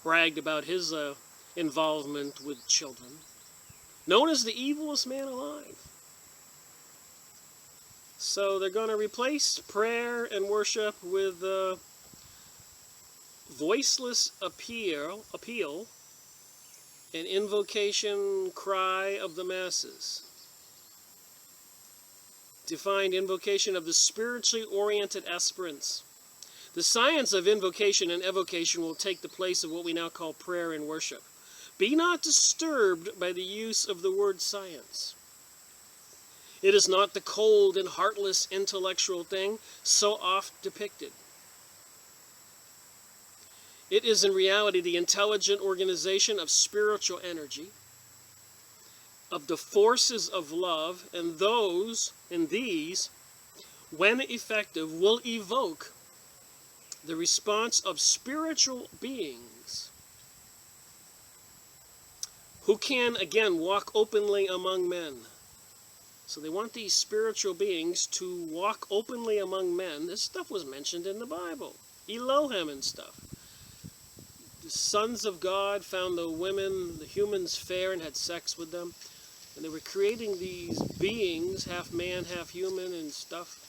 bragged about his involvement with children, known as the evilest man alive. So they're going to replace prayer and worship with voiceless appeal, an invocation cry of the masses. Defined invocation of the spiritually oriented aspirants. The science of invocation and evocation will take the place of what we now call prayer and worship. Be not disturbed by the use of the word science. It is not the cold and heartless intellectual thing so oft depicted. It is in reality the intelligent organization of spiritual energy, of the forces of love, and these, when effective, will evoke the response of spiritual beings who can, again, walk openly among men. So they want these spiritual beings to walk openly among men. This stuff was mentioned in the Bible. Elohim and stuff. The sons of God found the humans fair and had sex with them. And they were creating these beings, half man, half human and stuff.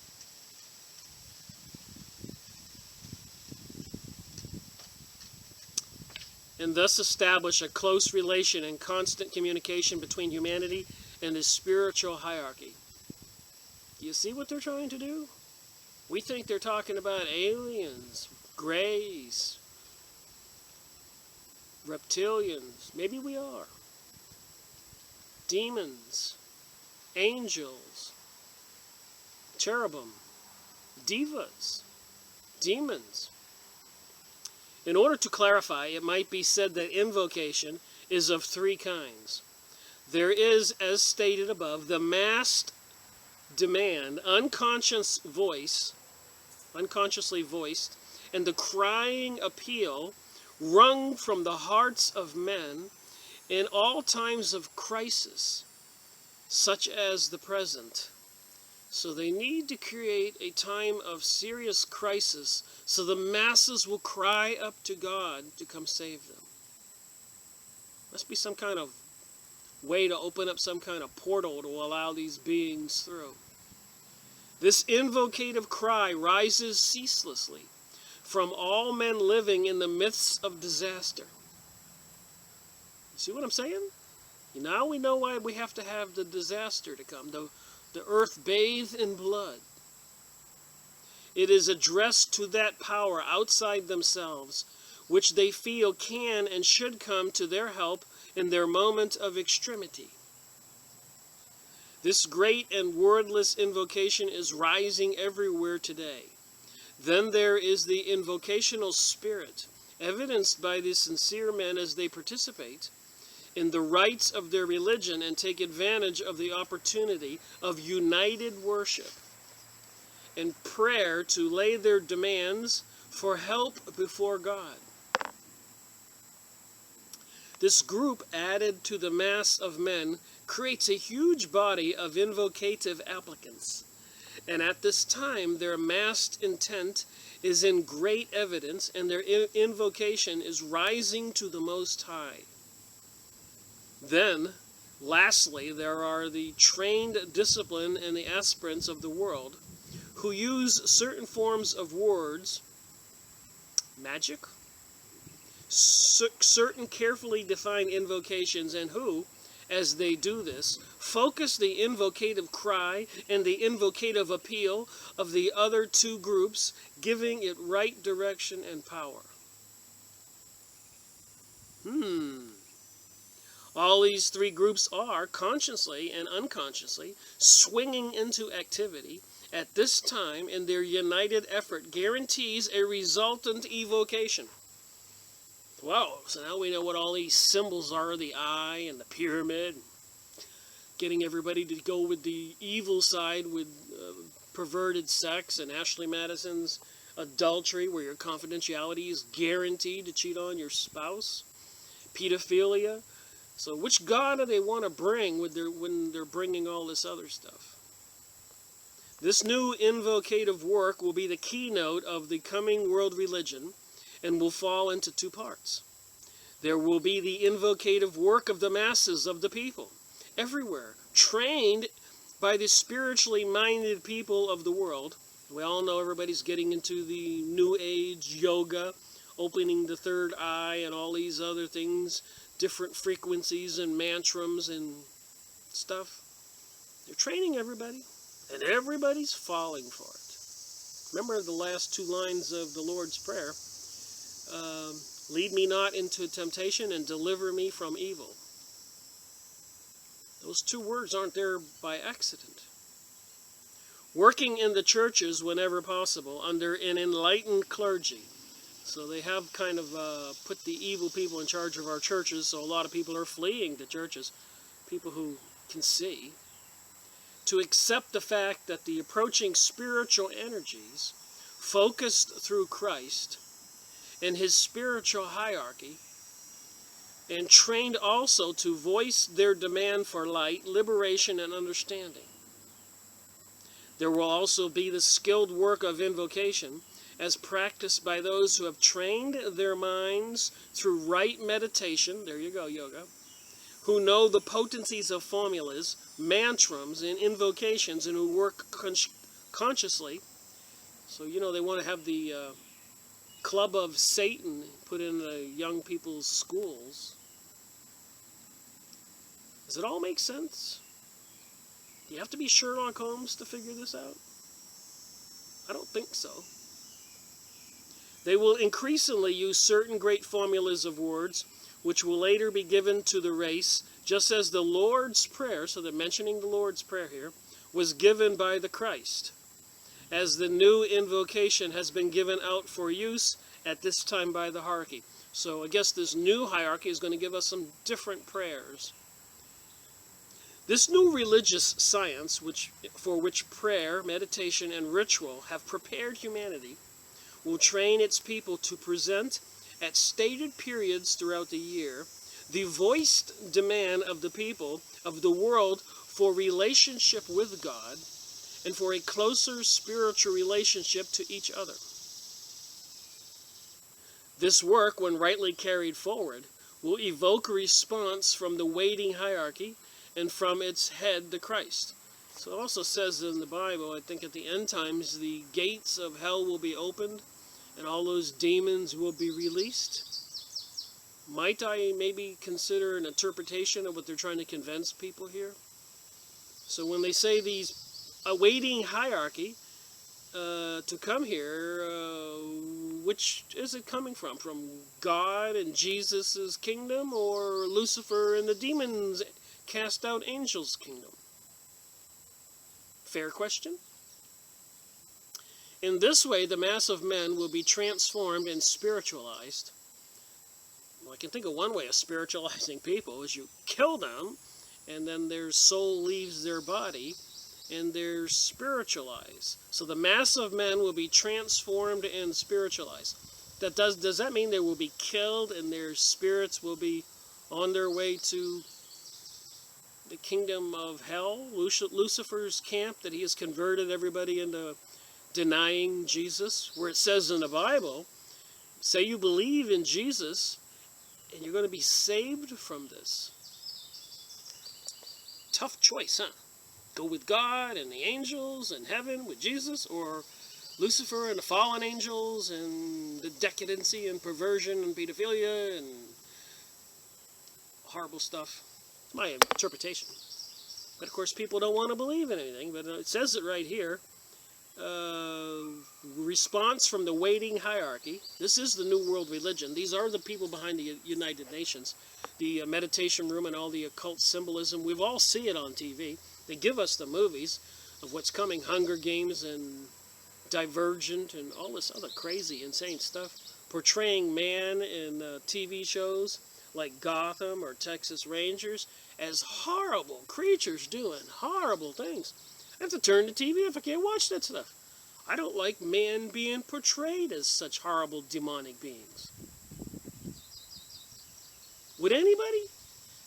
And thus establish a close relation and constant communication between humanity and this spiritual hierarchy. Do you see what they're trying to do? We think they're talking about aliens, greys, reptilians. Maybe we are. Demons, angels, cherubim, divas, demons. In order to clarify, it might be said that invocation is of three kinds. There is, as stated above, the massed demand, unconsciously voiced, and the crying appeal wrung from the hearts of men in all times of crisis, such as the present. So they need to create a time of serious crisis so the masses will cry up to God to come save them. Must be some kind of way to open up some kind of portal to allow these beings through. This invocative cry rises ceaselessly from all men living in the midst of disaster. You see what I'm saying? Now we know why we have to have the disaster to come, the earth bathed in blood. It is addressed to that power outside themselves, which they feel can and should come to their help in their moment of extremity. This great and wordless invocation is rising everywhere today. Then there is the invocational spirit, evidenced by the sincere men as they participate in the rites of their religion and take advantage of the opportunity of united worship and prayer to lay their demands for help before God. This group, added to the mass of men, creates a huge body of invocative applicants. And at this time, their massed intent is in great evidence, and their invocation is rising to the Most High. Then, lastly, there are the trained discipline and the aspirants of the world who use certain forms of words, magic, certain carefully defined invocations, and who, as they do this, focus the invocative cry and the invocative appeal of the other two groups, giving it right direction and power. All these three groups are, consciously and unconsciously, swinging into activity at this time, and their united effort guarantees a resultant evocation. Wow, so now we know what all these symbols are, the eye and the pyramid, getting everybody to go with the evil side with perverted sex, and Ashley Madison's adultery, where your confidentiality is guaranteed to cheat on your spouse, pedophilia. So which God do they want to bring when they're bringing all this other stuff? This new invocative work will be the keynote of the coming world religion and will fall into two parts. There will be the invocative work of the masses of the people, everywhere, trained by the spiritually minded people of the world. We all know everybody's getting into the New Age yoga, opening the third eye and all these other things, different frequencies and mantras and stuff. They're training everybody, and everybody's falling for it. Remember the last two lines of the Lord's Prayer, lead me not into temptation and deliver me from evil. Those two words aren't there by accident. Working in the churches whenever possible under an enlightened clergy. So they have kind of put the evil people in charge of our churches, so a lot of people are fleeing the churches, people who can see, to accept the fact that the approaching spiritual energies, focused through Christ and his spiritual hierarchy, and trained also to voice their demand for light, liberation, and understanding. There will also be the skilled work of invocation, as practiced by those who have trained their minds through right meditation, there you go, yoga, who know the potencies of formulas, mantras, and invocations, and who work consciously. So, you know, they want to have the club of Satan put in the young people's schools. Does it all make sense? Do you have to be Sherlock Holmes to figure this out? I don't think so. They will increasingly use certain great formulas of words, which will later be given to the race, just as the Lord's Prayer, so they're mentioning the Lord's Prayer here, was given by the Christ, as the new invocation has been given out for use at this time by the hierarchy. So I guess this new hierarchy is going to give us some different prayers. This new religious science, for which prayer, meditation, and ritual have prepared humanity, will train its people to present at stated periods throughout the year the voiced demand of the people of the world for relationship with God and for a closer spiritual relationship to each other. This work, when rightly carried forward, will evoke a response from the waiting hierarchy and from its head, the Christ. So it also says in the Bible, I think at the end times, the gates of hell will be opened and all those demons will be released. Might I maybe consider an interpretation of what they're trying to convince people here? So when they say these awaiting hierarchy to come here, which is it coming from? From God and Jesus' kingdom, or Lucifer and the demons cast out angels' kingdom? Fair question. In this way, the mass of men will be transformed and spiritualized. Well, I can think of one way of spiritualizing people is you kill them, and then their soul leaves their body, and they're spiritualized. So the mass of men will be transformed and spiritualized. Does that mean they will be killed and their spirits will be on their way to the kingdom of hell, Lucifer's camp, that he has converted everybody into denying Jesus? Where it says in the Bible, say you believe in Jesus and you're going to be saved from this. Tough choice, huh? Go with God and the angels and heaven with Jesus, or Lucifer and the fallen angels and the decadency and perversion and pedophilia and horrible stuff. It's my interpretation. But of course people don't want to believe in anything, but it says it right here. Response from the waiting hierarchy. This is the New World Religion. These are the people behind the United Nations. The meditation room and all the occult symbolism. We've all seen it on TV. They give us the movies of what's coming. Hunger Games and Divergent and all this other crazy, insane stuff. Portraying man in TV shows like Gotham or Texas Rangers as horrible creatures doing horrible things. I have to turn the TV if I can't watch that stuff. I don't like man being portrayed as such horrible demonic beings. Would anybody?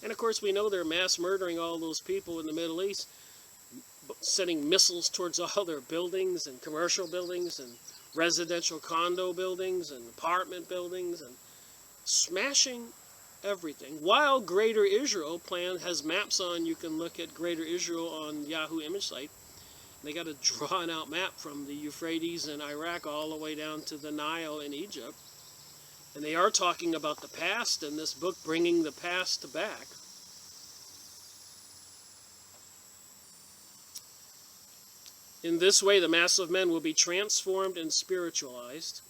And of course we know they're mass murdering all those people in the Middle East, sending missiles towards all their buildings and commercial buildings and residential condo buildings and apartment buildings and smashing everything. While Greater Israel plan has maps on, you can look at Greater Israel on Yahoo image site. They got a drawn out map from the Euphrates in Iraq all the way down to the Nile in Egypt. And they are talking about the past in this book, bringing the past back. In this way, the mass of men will be transformed and spiritualized.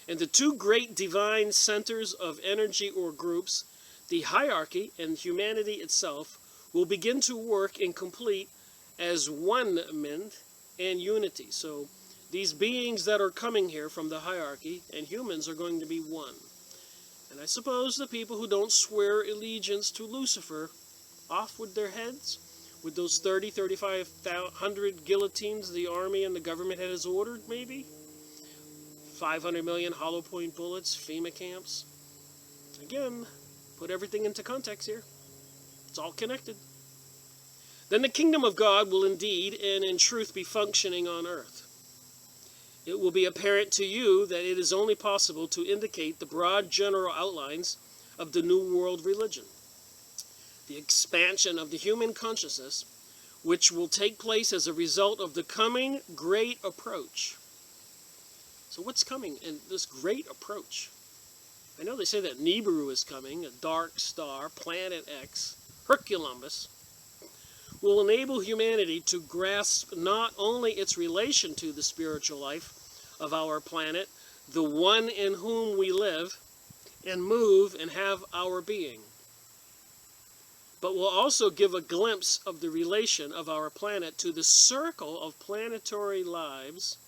And the two great divine centers of energy or groups, the hierarchy and humanity itself, will begin to work and complete as one ment and unity. So these beings that are coming here from the hierarchy and humans are going to be one. And I suppose the people who don't swear allegiance to Lucifer, off with their heads, with those 3,500 guillotines the army and the government has ordered, maybe? 500 million hollow point bullets, FEMA camps. Again, put everything into context here. It's all connected. Then the kingdom of God will indeed and in truth be functioning on earth. It will be apparent to you that it is only possible to indicate the broad general outlines of the New World Religion. The expansion of the human consciousness, which will take place as a result of the coming great approach. So what's coming in this great approach? I know they say that Nibiru is coming, a dark star, Planet X, Herculaneum, will enable humanity to grasp not only its relation to the spiritual life of our planet, the one in whom we live and move and have our being, but will also give a glimpse of the relation of our planet to the circle of planetary lives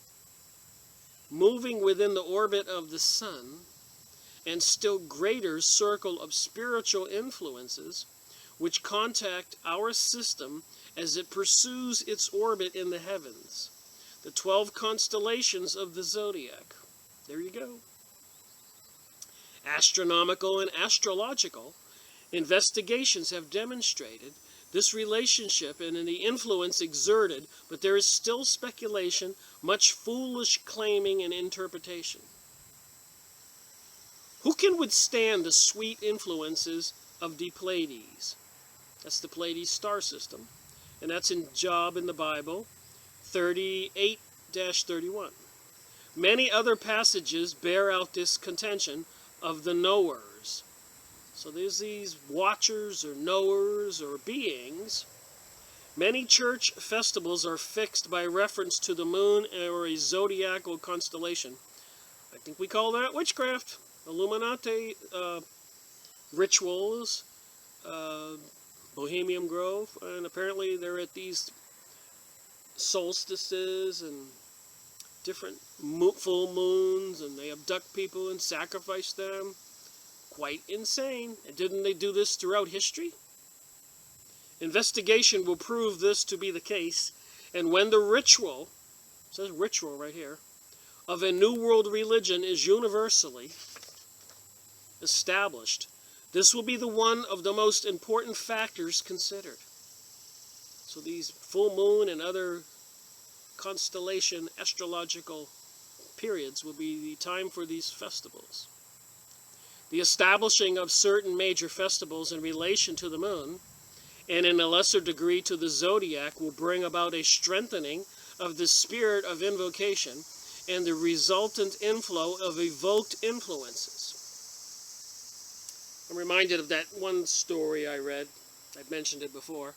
moving within the orbit of the sun, and still greater circle of spiritual influences which contact our system as it pursues its orbit in the heavens. The 12 constellations of the zodiac. There you go. Astronomical and astrological investigations have demonstrated this relationship and in the influence exerted, but there is still speculation, much foolish claiming and interpretation. Who can withstand the sweet influences of the Pleiades? That's the Pleiades star system, and that's in Job in the Bible 38-31. Many other passages bear out this contention of the knowers. So there's these watchers or knowers or beings. Many church festivals are fixed by reference to the moon or a zodiacal constellation. I think we call that witchcraft. Illuminati rituals, Bohemian Grove, and apparently they're at these solstices and different full moons, and they abduct people and sacrifice them. Quite insane. And didn't they do this throughout history? Investigation will prove this to be the case, and when the ritual, it says ritual right here, of a new world religion is universally established, this will be the one of the most important factors considered. So these full moon and other constellation astrological periods will be the time for these festivals. The establishing of certain major festivals in relation to the moon, and in a lesser degree to the zodiac, will bring about a strengthening of the spirit of invocation and the resultant inflow of evoked influences. I'm reminded of that one story I read. I've mentioned it before.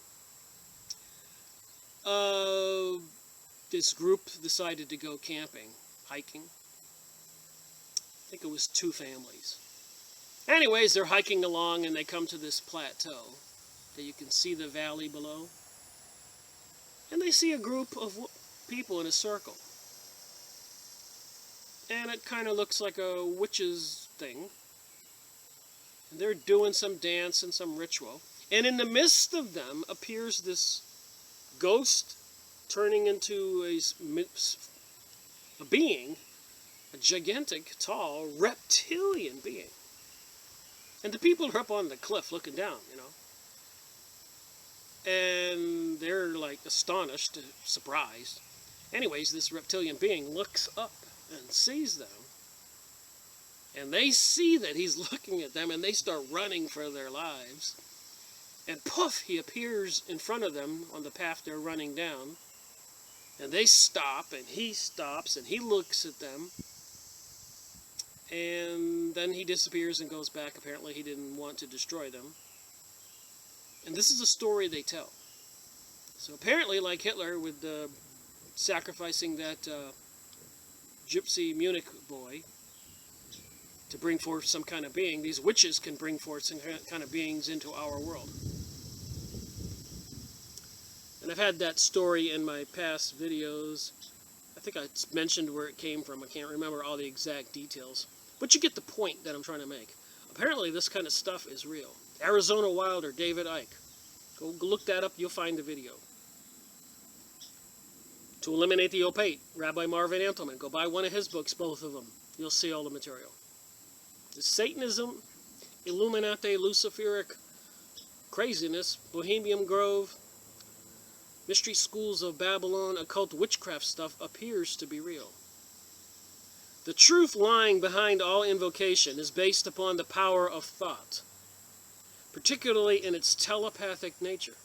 This group decided to go camping, hiking. I think it was 2 families. Anyways, they're hiking along and they come to this plateau that you can see the valley below. And they see a group of people in a circle. And it kind of looks like a witch's thing. And they're doing some dance and some ritual. And in the midst of them appears this ghost turning into a being, a gigantic, tall, reptilian being. And the people are up on the cliff looking down, you know. And they're like astonished, surprised. Anyways, this reptilian being looks up and sees them. And they see that he's looking at them, and they start running for their lives. And poof, he appears in front of them on the path they're running down. And they stop, and he stops, and he looks at them. And then he disappears and goes back. Apparently he didn't want to destroy them. And this is a story they tell. So apparently, like Hitler with sacrificing that gypsy Munich boy to bring forth some kind of being, these witches can bring forth some kind of beings into our world. And I've had that story in my past videos. I think I mentioned where it came from. I can't remember all the exact details. But you get the point that I'm trying to make. Apparently this kind of stuff is real. Arizona Wilder, David Icke. Go look that up, you'll find the video. To Eliminate the Opaque, Rabbi Marvin Antelman. Go buy one of his books, both of them. You'll see all the material. The Satanism, Illuminati, Luciferic craziness, Bohemian Grove, mystery schools of Babylon, occult witchcraft stuff appears to be real. The truth lying behind all invocation is based upon the power of thought, particularly in its telepathic nature,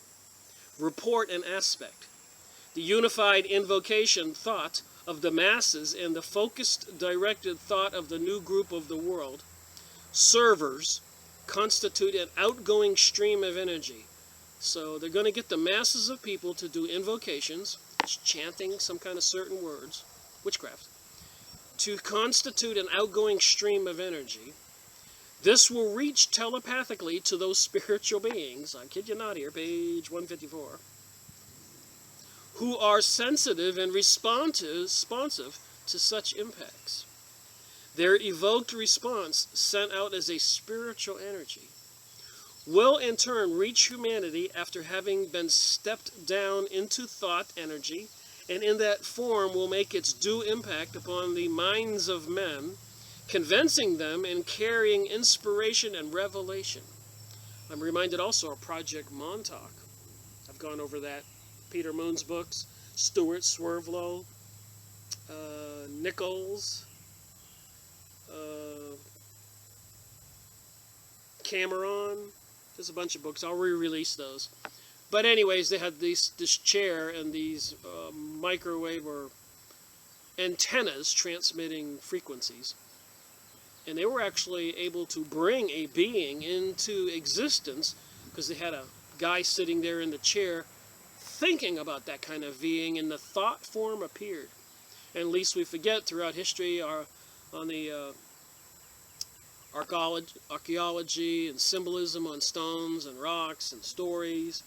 report and aspect. The unified invocation thought of the masses and the focused, directed thought of the new group of the world, servers, constitute an outgoing stream of energy. So they're going to get the masses of people to do invocations, chanting some kind of certain words, witchcraft, to constitute an outgoing stream of energy. This will reach telepathically to those spiritual beings, I kid you not here, page 154, who are sensitive and responsive to such impacts. Their evoked response, sent out as a spiritual energy, will in turn reach humanity after having been stepped down into thought energy, and in that form will make its due impact upon the minds of men, convincing them and carrying inspiration and revelation. I'm reminded also of Project Montauk. I've gone over that. Peter Moon's books, Stuart Swervelow, Nichols, Cameron. There's a bunch of books. I'll re-release those. But anyways, they had this chair and these microwave or antennas transmitting frequencies. And they were actually able to bring a being into existence because they had a guy sitting there in the chair thinking about that kind of being, and the thought form appeared. And least we forget throughout history on the archaeology and symbolism on stones and rocks and stories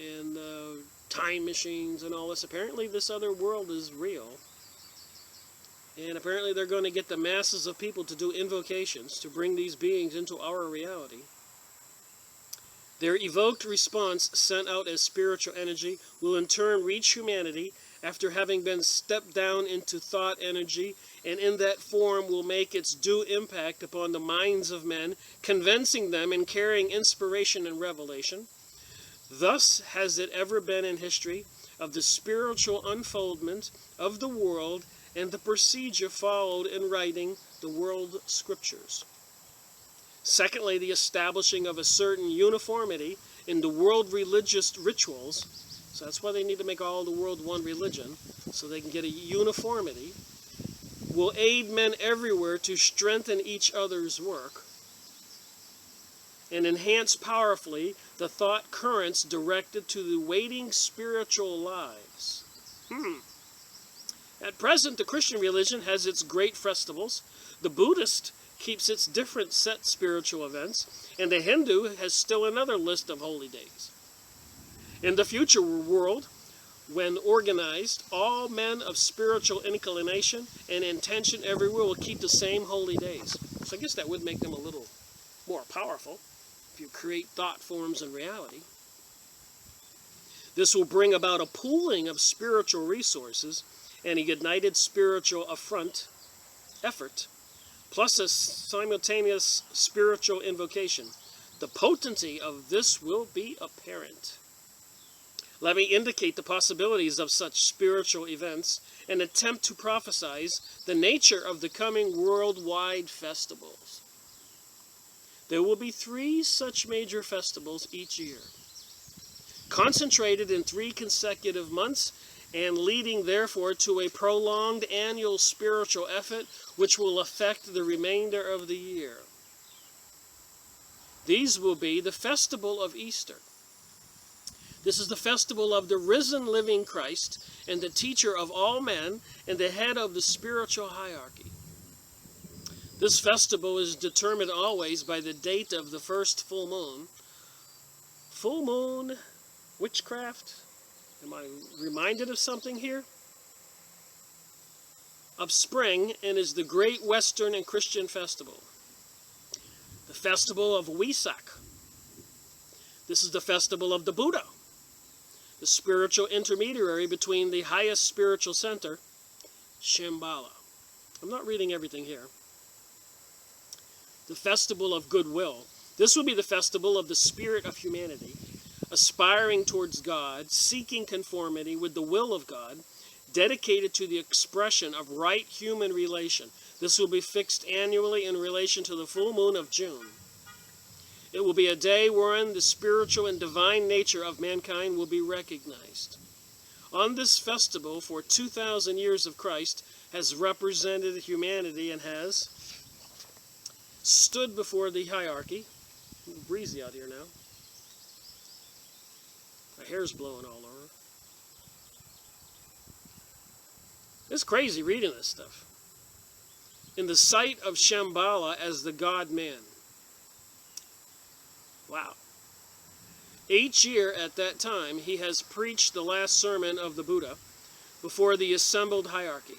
and time machines and all this. Apparently this other world is real. And apparently they're going to get the masses of people to do invocations to bring these beings into our reality. Their evoked response, sent out as spiritual energy, will in turn reach humanity after having been stepped down into thought energy, and in that form will make its due impact upon the minds of men, convincing them and carrying inspiration and revelation. Thus has it ever been in history of the spiritual unfoldment of the world and the procedure followed in writing the world scriptures. Secondly, the establishing of a certain uniformity in the world religious rituals. So that's why they need to make all the world one religion, so they can get a uniformity, will aid men everywhere to strengthen each other's work and enhance powerfully the thought currents directed to the waiting spiritual lives. At present, the Christian religion has its great festivals. The Buddhist keeps its different set spiritual events, and the Hindu has still another list of holy days. In the future world, when organized, all men of spiritual inclination and intention everywhere will keep the same holy days. So I guess that would make them a little more powerful if you create thought forms in reality. This will bring about a pooling of spiritual resources and a united spiritual effort, plus a simultaneous spiritual invocation. The potency of this will be apparent. Let me indicate the possibilities of such spiritual events and attempt to prophesize the nature of the coming worldwide festivals. There will be 3 such major festivals each year, concentrated in 3 consecutive months and leading therefore to a prolonged annual spiritual effort which will affect the remainder of the year. These will be the festival of Easter. This is the festival of the risen living Christ and the teacher of all men and the head of the spiritual hierarchy. This festival is determined always by the date of the first full moon. Full moon witchcraft? Am I reminded of something here? Of spring, and is the great Western and Christian festival. The festival of Wesak. This is the festival of the Buddha, the spiritual intermediary between the highest spiritual center, Shambhala. I'm not reading everything here. The festival of goodwill. This will be the festival of the spirit of humanity, aspiring towards God, seeking conformity with the will of God, dedicated to the expression of right human relation. This will be fixed annually in relation to the full moon of June. It will be a day wherein the spiritual and divine nature of mankind will be recognized. On this festival, for 2,000 years of Christ has represented humanity and has stood before the hierarchy. A little breezy out here now. My hair's blowing all over. It's crazy reading this stuff. In the sight of Shambhala as the God-man. Wow. Each year at that time, he has preached the last sermon of the Buddha before the assembled hierarchy.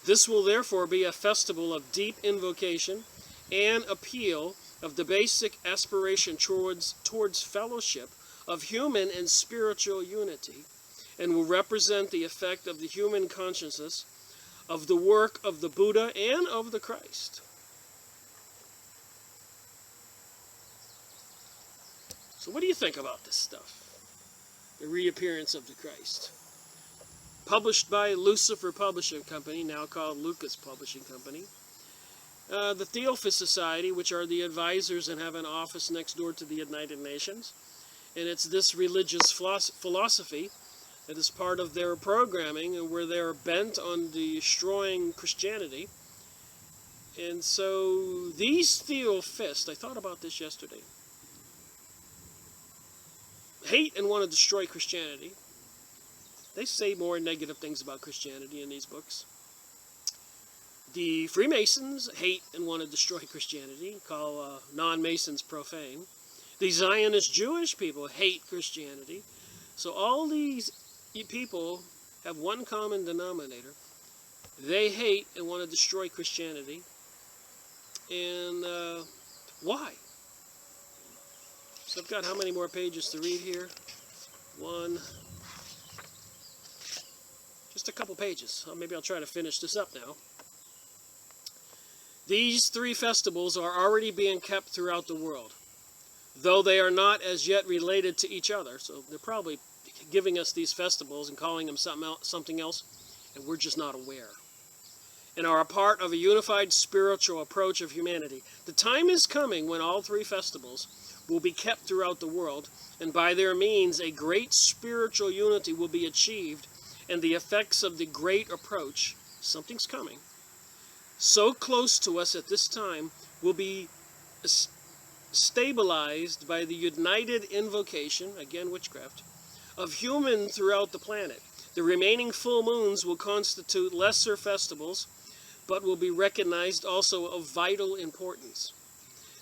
This will therefore be a festival of deep invocation and appeal of the basic aspiration towards fellowship of human and spiritual unity, and will represent the effect of the human consciousness of the work of the Buddha and of the Christ. So what do you think about this stuff? The reappearance of the Christ. Published by Lucifer Publishing Company, now called Lucas Publishing Company. The Theophist Society, which are the advisors and have an office next door to the United Nations. And it's this religious philosophy that is part of their programming, and where they're bent on destroying Christianity. And so these Theophists, I thought about this yesterday, hate and want to destroy Christianity. They say more negative things about Christianity in these books. The Freemasons hate and want to destroy Christianity, call non-Masons profane. The Zionist Jewish people hate Christianity. So all these people have one common denominator. They hate and want to destroy Christianity. And why? So I've got how many more pages to read here? Just a couple pages. Maybe I'll try to finish this up now. These three festivals are already being kept throughout the world, though they are not as yet related to each other. So they're probably giving us these festivals and calling them something else, and we're just not aware, and are a part of a unified spiritual approach of humanity. The time is coming when all three festivals will be kept throughout the world, and by their means a great spiritual unity will be achieved, and the effects of the great approach, something's coming, so close to us at this time, will be stabilized by the united invocation, again witchcraft, of human throughout the planet. The remaining full moons will constitute lesser festivals, but will be recognized also of vital importance.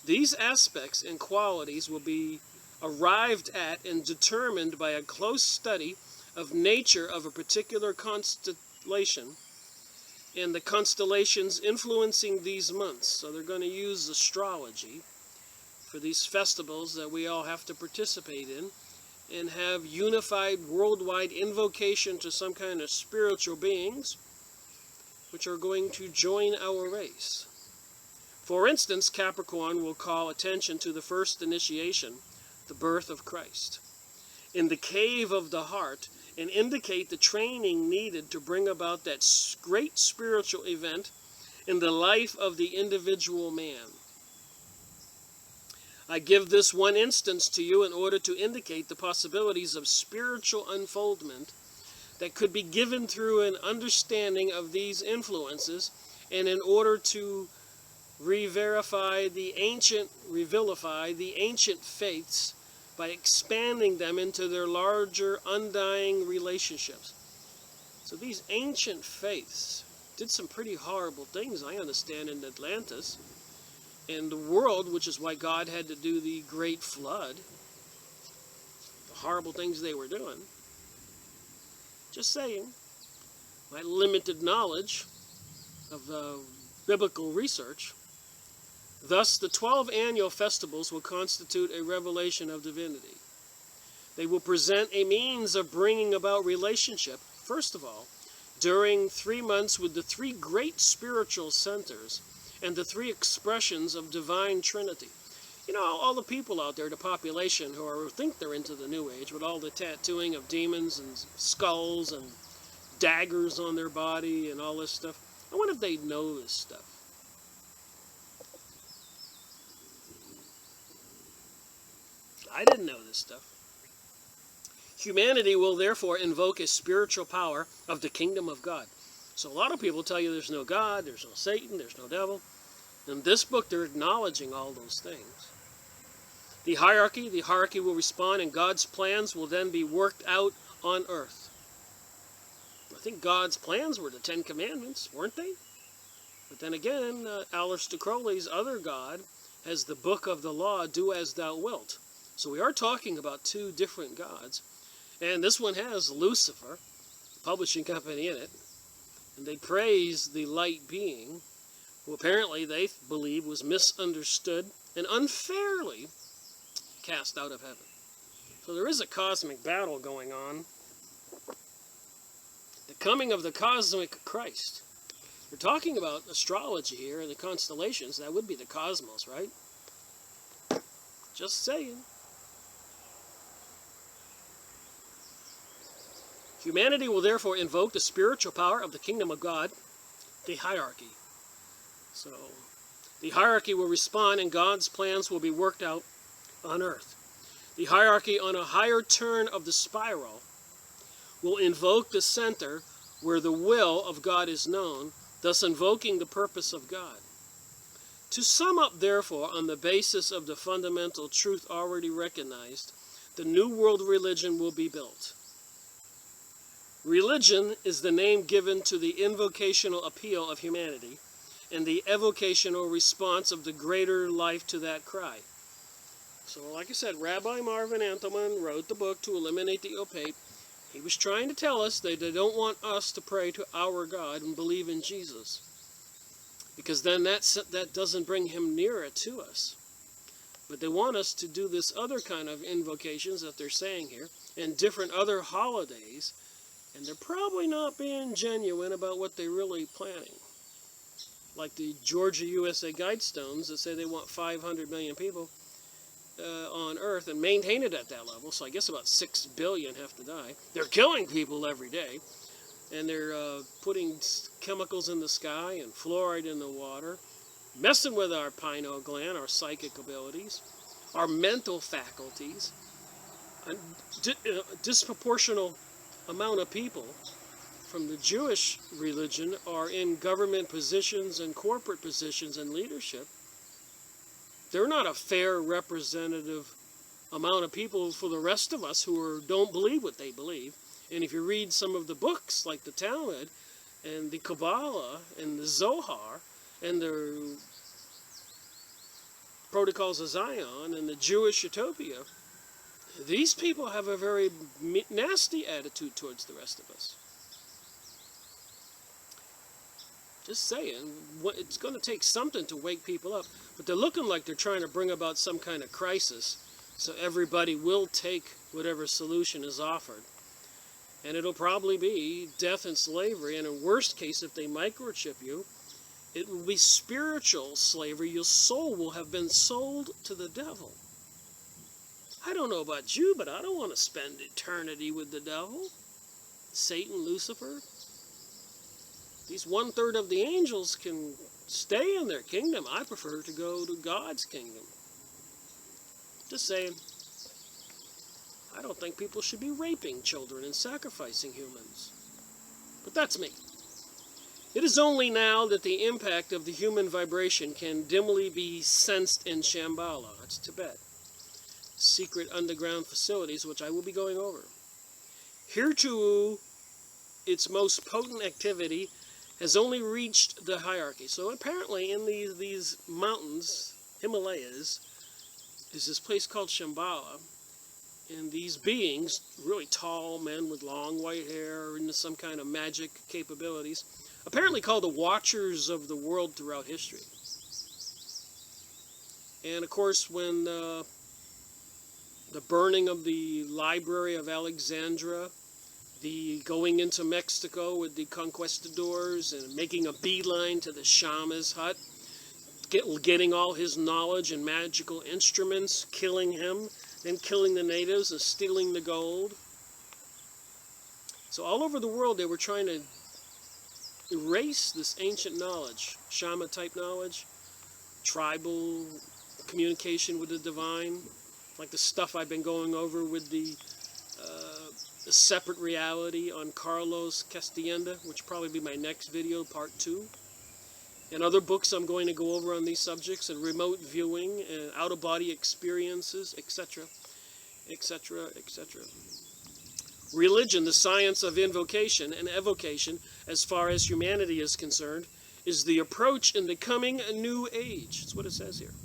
These aspects and qualities will be arrived at and determined by a close study of nature of a particular constellation and the constellations influencing these months. So they're going to use astrology for these festivals that we all have to participate in, and have unified worldwide invocation to some kind of spiritual beings which are going to join our race. For instance, Capricorn will call attention to the first initiation, the birth of Christ, in the cave of the heart, and indicate the training needed to bring about that great spiritual event in the life of the individual man. I give this one instance to you in order to indicate the possibilities of spiritual unfoldment that could be given through an understanding of these influences, and in order to revivify the ancient faiths by expanding them into their larger, undying relationships. So these ancient faiths did some pretty horrible things, I understand, in Atlantis. And the world, which is why God had to do the great flood, the horrible things they were doing. Just saying, my limited knowledge of biblical research. Thus, the 12 annual festivals will constitute a revelation of divinity. They will present a means of bringing about relationship, first of all, during 3 months with the three great spiritual centers and the three expressions of divine Trinity. You know, all the people out there, the population who think they're into the New Age, with all the tattooing of demons and skulls and daggers on their body and all this stuff. I wonder if they know this stuff. I didn't know this stuff. Humanity will therefore invoke a spiritual power of the kingdom of God. So a lot of people tell you there's no God, there's no Satan, there's no devil. In this book, they're acknowledging all those things. The hierarchy will respond, and God's plans will then be worked out on earth. I think God's plans were the 10 Commandments, weren't they? But then again, Aleister Crowley's other God has the book of the law, do as thou wilt. So we are talking about two different gods. And this one has Lucifer, publishing company, in it. And they praise the light being, who apparently they believe was misunderstood and unfairly cast out of heaven. So there is a cosmic battle going on. The coming of the cosmic Christ. We're talking about astrology here and the constellations. That would be the cosmos, right? Just saying. Humanity will therefore invoke the spiritual power of the kingdom of God, the hierarchy. So, the hierarchy will respond and God's plans will be worked out on earth. The hierarchy on a higher turn of the spiral will invoke the center where the will of God is known, thus invoking the purpose of God. To sum up, therefore, on the basis of the fundamental truth already recognized, the New World religion will be built. Religion is the name given to the invocational appeal of humanity and the evocational response of the greater life to that cry. So, like I said, Rabbi Marvin Antleman wrote the book To Eliminate the Opaque. He was trying to tell us that they don't want us to pray to our God and believe in Jesus, because then that doesn't bring him nearer to us. But they want us to do this other kind of invocations that they're saying here, and different other holidays, and they're probably not being genuine about what they're really planning. Like the Georgia USA Guidestones that say they want 500 million people on Earth and maintain it at that level, so I guess about 6 billion have to die. They're killing people every day, and they're putting chemicals in the sky and fluoride in the water, messing with our pineal gland, our psychic abilities, our mental faculties. A disproportional amount of people from the Jewish religion are in government positions and corporate positions and leadership. They're not a fair representative amount of people for the rest of us who don't believe what they believe. And if you read some of the books like the Talmud and the Kabbalah and the Zohar and the Protocols of Zion and the Jewish Utopia, these people have a very nasty attitude towards the rest of us. Just saying, it's going to take something to wake people up. But they're looking like they're trying to bring about some kind of crisis, so everybody will take whatever solution is offered. And it'll probably be death and slavery, and in worst case, if they microchip you, it will be spiritual slavery. Your soul will have been sold to the devil. I don't know about you, but I don't want to spend eternity with the devil, Satan, Lucifer. These 1/3 of the angels can stay in their kingdom. I prefer to go to God's kingdom. Just saying. I don't think people should be raping children and sacrificing humans. But that's me. It is only now that the impact of the human vibration can dimly be sensed in Shambhala. That's Tibet. Secret underground facilities, which I will be going over. Hereto, its most potent activity has only reached the hierarchy. So apparently in these mountains, Himalayas, is this place called Shambhala. And these beings, really tall men with long white hair, into some kind of magic capabilities, apparently called the Watchers of the World throughout history. And of course, when the burning of the Library of Alexandria, the going into Mexico with the conquistadors and making a beeline to the Shama's hut, getting all his knowledge and magical instruments, killing him, then killing the natives and stealing the gold. So all over the world they were trying to erase this ancient knowledge, Shama-type knowledge, tribal communication with the divine, like the stuff I've been going over with the separate reality on Carlos Castaneda, which will probably be my next video, part 2. And other books I'm going to go over on these subjects, and remote viewing, and out-of-body experiences, etc., etc., etc. Religion, the science of invocation and evocation, as far as humanity is concerned, is the approach in the coming New Age. That's what it says here.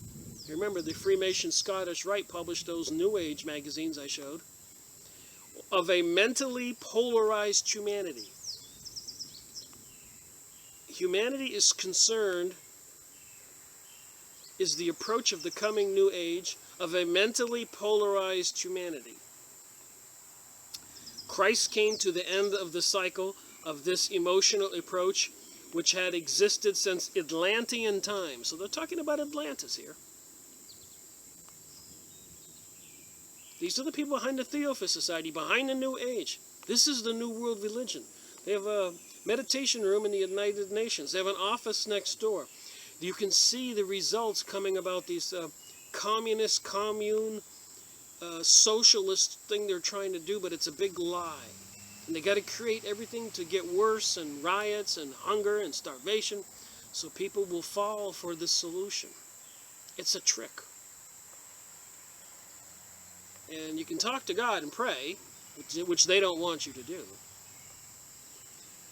You remember the Freemason Scottish Rite published those New Age magazines I showed, of a mentally polarized humanity. Humanity is concerned is the approach of the coming new age of a mentally polarized humanity. Christ came to the end of the cycle of this emotional approach, which had existed since Atlantean times. So they're talking about Atlantis here. These are the people behind the Theophist Society, behind the New Age. This is the New World Religion. They have a meditation room in the United Nations. They have an office next door. You can see the results coming about these communist, commune, socialist thing they're trying to do, but it's a big lie. And they got to create everything to get worse, and riots and hunger and starvation, so people will fall for this solution. It's a trick. And you can talk to God and pray, which they don't want you to do.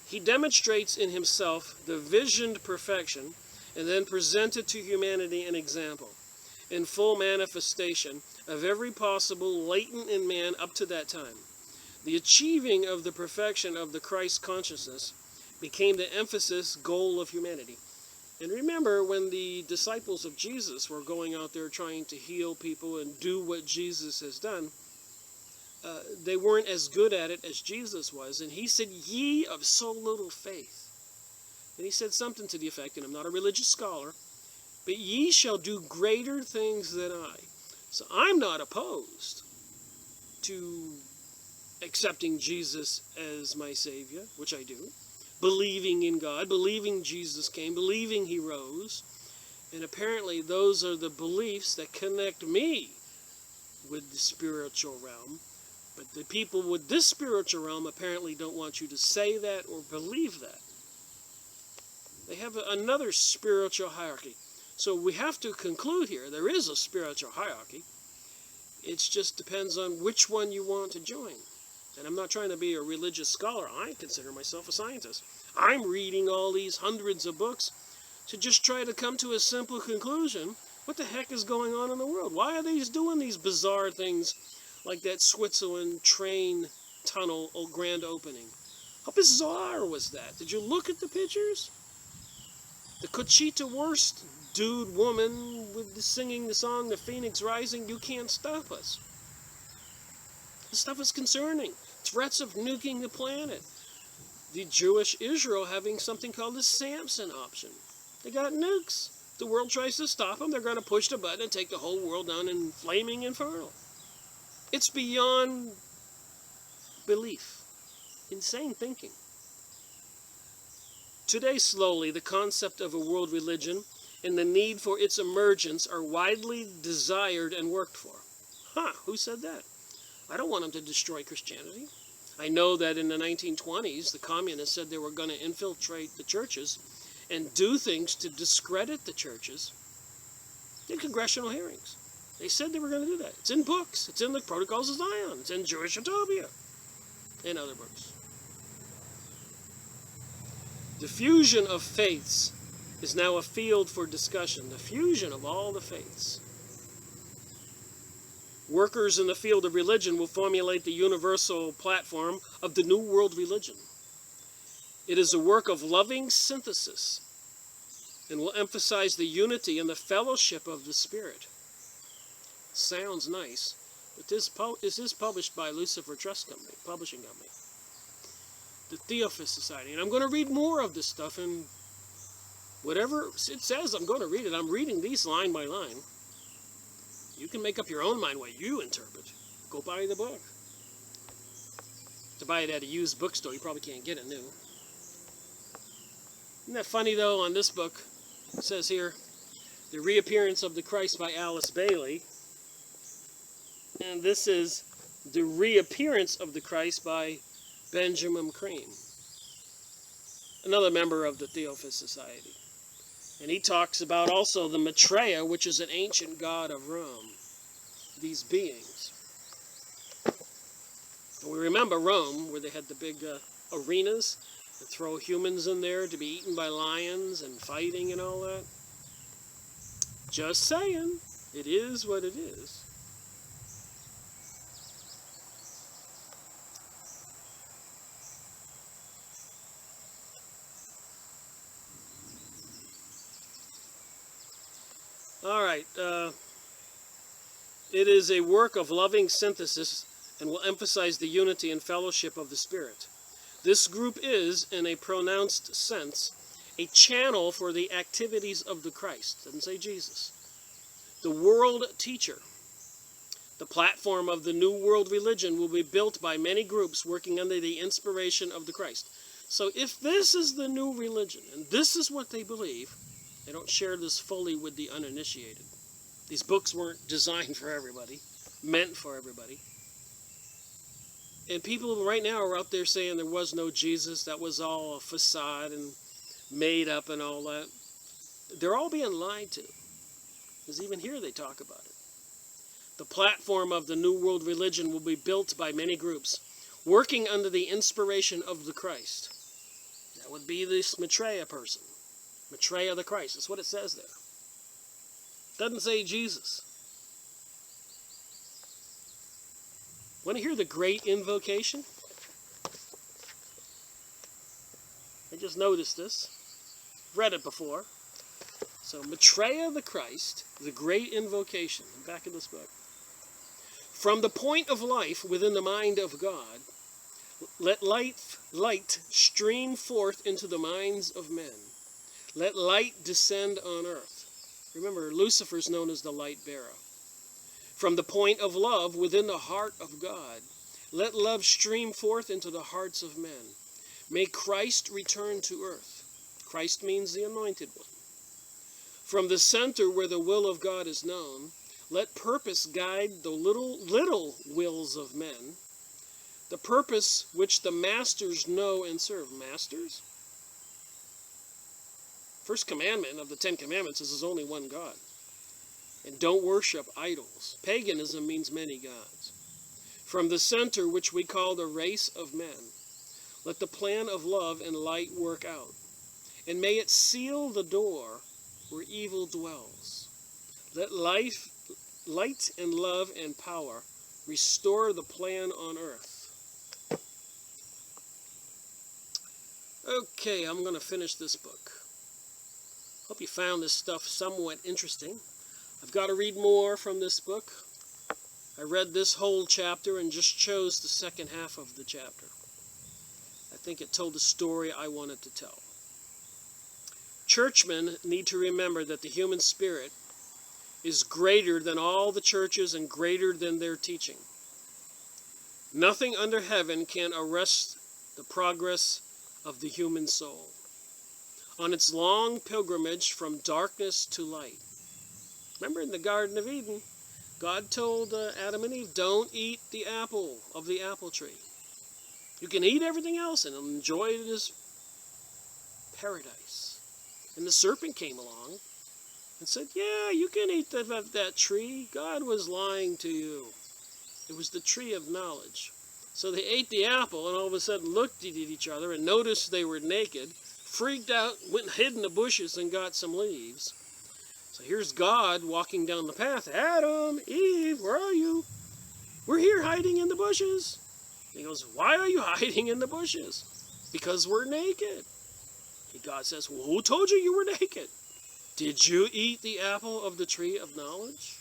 He demonstrates in himself the visioned perfection and then presented to humanity an example in full manifestation of every possible latent in man up to that time. The achieving of the perfection of the Christ consciousness became the emphasis goal of humanity. And remember, when the disciples of Jesus were going out there trying to heal people and do what Jesus has done, they weren't as good at it as Jesus was. And he said, "Ye of so little faith." And he said something to the effect, and I'm not a religious scholar, "But ye shall do greater things than I." So I'm not opposed to accepting Jesus as my Savior, which I do, believing in God, believing Jesus came, believing he rose. And apparently those are the beliefs that connect me with the spiritual realm. But the people with this spiritual realm apparently don't want you to say that or believe that. They have another spiritual hierarchy. So we have to conclude here, there is a spiritual hierarchy. It just depends on which one you want to join. And I'm not trying to be a religious scholar. I consider myself a scientist. I'm reading all these hundreds of books to just try to come to a simple conclusion. What the heck is going on in the world? Why are they doing these bizarre things like that Switzerland train tunnel grand opening? How bizarre was that? Did you look at the pictures? The Conchita Wurst dude, woman, with singing the song, The Phoenix Rising, "You Can't Stop Us." This stuff is concerning. Threats of nuking the planet. The Jewish Israel having something called the Samson option. They got nukes. The world tries to stop them. They're going to push the button and take the whole world down in flaming inferno. It's beyond belief. Insane thinking. Today, slowly, the concept of a world religion and the need for its emergence are widely desired and worked for. Who said that? I don't want them to destroy Christianity. I know that in the 1920s, the communists said they were going to infiltrate the churches and do things to discredit the churches in congressional hearings. They said they were going to do that. It's in books. It's in the Protocols of Zion. It's in Jewish Utopia and other books. The fusion of faiths is now a field for discussion. The fusion of all the faiths. Workers in the field of religion will formulate the universal platform of the New World Religion. It is a work of loving synthesis and will emphasize the unity and the fellowship of the Spirit. Sounds nice, but this is published by Lucifer Trust Company, publishing company. The Theophist Society. And I'm going to read more of this stuff, and whatever it says, I'm going to read it. I'm reading these line by line. You can make up your own mind what you interpret. Go buy the book. To buy it at a used bookstore, you probably can't get it new. Isn't that funny, though, on this book? It says here, The Reappearance of the Christ by Alice Bailey. And this is The Reappearance of the Christ by Benjamin Crane, another member of the Theophist Society. And he talks about also the Maitreya, which is an ancient god of Rome, these beings. And we remember Rome, where they had the big arenas that throw humans in there to be eaten by lions and fighting and all that. Just saying, it is what it is. All right. It is a work of loving synthesis and will emphasize the unity and fellowship of the Spirit. This group is, in a pronounced sense, a channel for the activities of the Christ. Doesn't say Jesus. The world teacher. The platform of the New World religion will be built by many groups working under the inspiration of the Christ. So if this is the new religion, and this is what they believe, they don't share this fully with the uninitiated. These books weren't designed for everybody, meant for everybody. And people right now are out there saying there was no Jesus, that was all a facade and made up and all that. They're all being lied to. Because even here they talk about it. The platform of the New World religion will be built by many groups, working under the inspiration of the Christ. That would be this Maitreya person. Maitreya the Christ. That's what it says there. Doesn't say Jesus. Want to hear the great invocation? I just noticed this. Read it before. So Maitreya the Christ, the great invocation, back in this book. From the point of life within the mind of God, let light stream forth into the minds of men. Let light descend on earth. Remember, Lucifer is known as the light bearer. From the point of love within the heart of God, let love stream forth into the hearts of men. May Christ return to earth. Christ means the anointed one. From the center where the will of God is known, let purpose guide the little wills of men, the purpose which the masters know and serve. Masters? First commandment of the 10 Commandments is there's only one God. And don't worship idols. Paganism means many gods. From the center which we call the race of men, let the plan of love and light work out. And may it seal the door where evil dwells. Let light and love and power restore the plan on earth. Okay, I'm going to finish this book. Hope you found this stuff somewhat interesting. I've got to read more from this book. I read this whole chapter and just chose the second half of the chapter. I think it told the story I wanted to tell. Churchmen need to remember that the human spirit is greater than all the churches and greater than their teaching. Nothing under heaven can arrest the progress of the human soul on its long pilgrimage from darkness to light. Remember in the Garden of Eden, God told Adam and Eve, don't eat the apple of the apple tree. You can eat everything else and enjoy it as paradise. And the serpent came along and said, yeah, you can eat that tree. God was lying to you. It was the tree of knowledge. So they ate the apple and all of a sudden looked at each other and noticed they were naked, freaked out, went and hid in the bushes and got some leaves. So here's God walking down the path. Adam, Eve, where are you? We're here hiding in the bushes. He goes, why are you hiding in the bushes? Because we're naked. God says, well, who told you you were naked? Did you eat the apple of the tree of knowledge?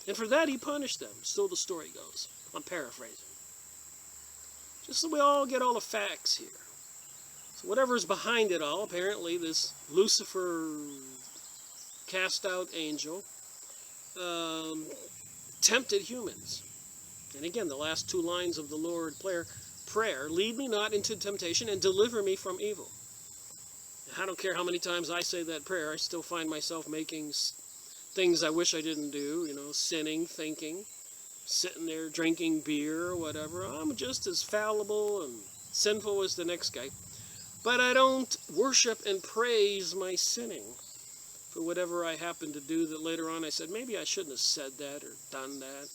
And for that he punished them. So the story goes. I'm paraphrasing. Just so we all get all the facts here. So whatever's behind it all, apparently this Lucifer cast out angel tempted humans. And again, the last two lines of the Lord prayer, lead me not into temptation and deliver me from evil. I don't care how many times I say that prayer, I still find myself making things I wish I didn't do, sinning, thinking, sitting there drinking beer or whatever. I'm just as fallible and sinful as the next guy. But I don't worship and praise my sinning for whatever I happen to do that later on I said, maybe I shouldn't have said that or done that.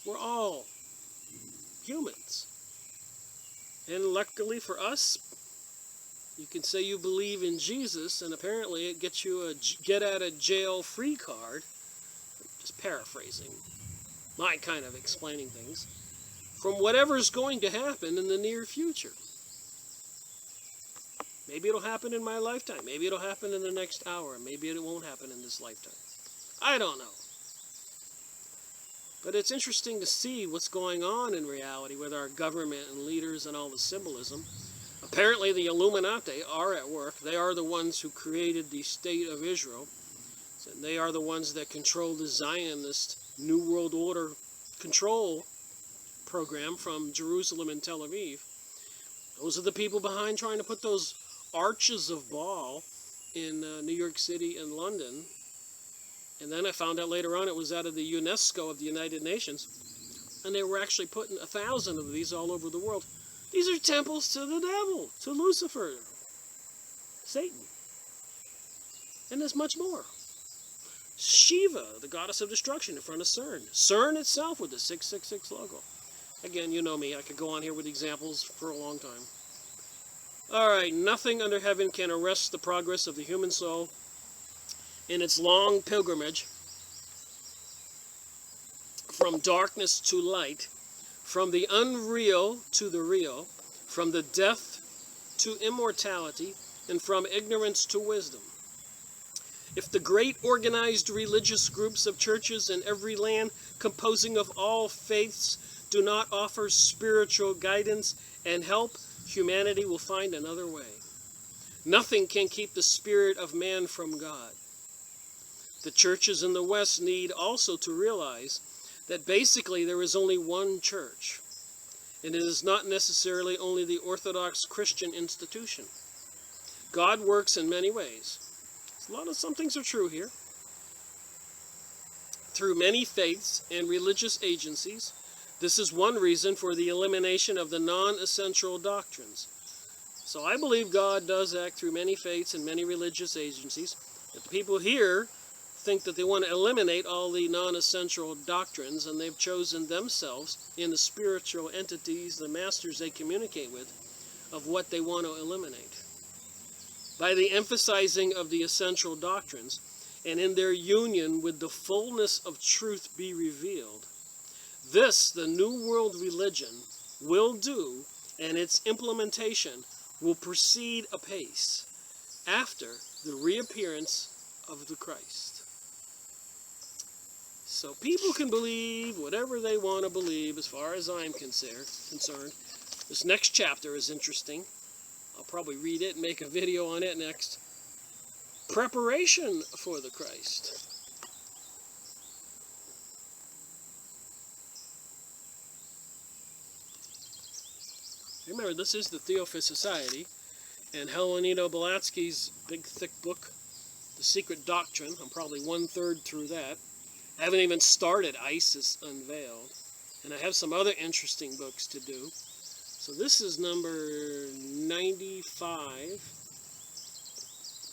We're all humans. And luckily for us, you can say you believe in Jesus, and apparently it gets you a get-out-of-jail-free card. Just paraphrasing. My kind of explaining things. From whatever's going to happen in the near future. Maybe it'll happen in my lifetime. Maybe it'll happen in the next hour. Maybe it won't happen in this lifetime. I don't know. But it's interesting to see what's going on in reality with our government and leaders and all the symbolism. Apparently the Illuminati are at work. They are the ones who created the State of Israel. And they are the ones that control the Zionist New World Order control program from Jerusalem and Tel Aviv. Those are the people behind trying to put those arches of Baal in New York City and London. And then I found out later on it was out of the UNESCO of the United Nations. And they were actually putting 1,000 of these all over the world. These are temples to the devil, to Lucifer, Satan. And there's much more. Shiva, the goddess of destruction, in front of CERN. CERN itself with the 666 logo. Again, you know me. I could go on here with examples for a long time. Alright, nothing under heaven can arrest the progress of the human soul in its long pilgrimage from darkness to light, from the unreal to the real, from the death to immortality, and from ignorance to wisdom. If the great organized religious groups of churches in every land, composing of all faiths, do not offer spiritual guidance and help, humanity will find another way. Nothing can keep the spirit of man from God. The churches in the West need also to realize that basically there is only one church, and it is not necessarily only the Orthodox Christian institution. God works in many ways. Some things are true here. Through many faiths and religious agencies. This is one reason for the elimination of the non-essential doctrines. So I believe God does act through many faiths and many religious agencies. But the people here think that they want to eliminate all the non-essential doctrines, and they've chosen themselves in the spiritual entities, the masters they communicate with, of what they want to eliminate. By the emphasizing of the essential doctrines, and in their union with the fullness of truth be revealed, this, the New World religion, will do, and its implementation will proceed apace after the reappearance of the Christ. So people can believe whatever they want to believe as far as I'm concerned. This next chapter is interesting. I'll probably read it and make a video on it next. Preparation for the Christ. Remember, this is the Theophist Society, and Helenito Blavatsky's big, thick book, The Secret Doctrine. I'm probably 1/3 through that. I haven't even started ISIS Unveiled, and I have some other interesting books to do. So this is number 95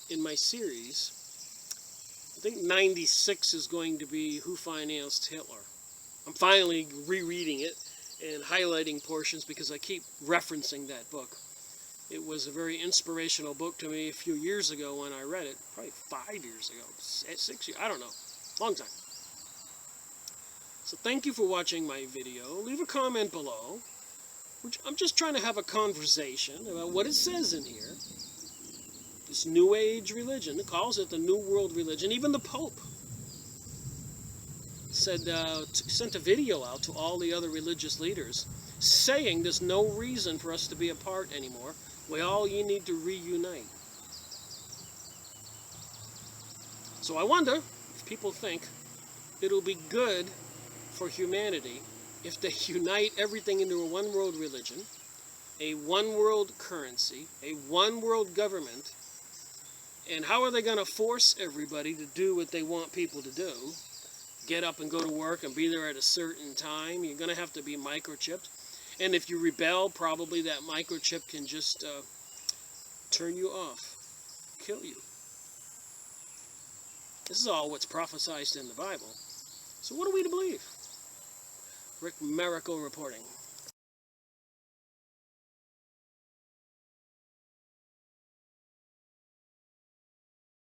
in my series. I think 96 is going to be Who Financed Hitler. I'm finally rereading it and highlighting portions because I keep referencing that book. It was a very inspirational book to me a few years ago when I read it. Probably 5 years ago, 6 years, I don't know. Long time. So thank you for watching my video. Leave a comment below. I'm just trying to have a conversation about what it says in here. This New Age religion, it calls it the New World religion. Even the Pope said, sent a video out to all the other religious leaders saying there's no reason for us to be apart anymore. You need to reunite. So I wonder if people think it'll be good for humanity if they unite everything into a one world religion, a one world currency, a one world government. And how are they going to force everybody to do what they want people to do? Get up and go to work and be there at a certain time. You're going to have to be microchipped. And if you rebel, probably that microchip can just turn you off, kill you. This is all what's prophesied in the Bible. So what are we to believe? Rick Miracle reporting.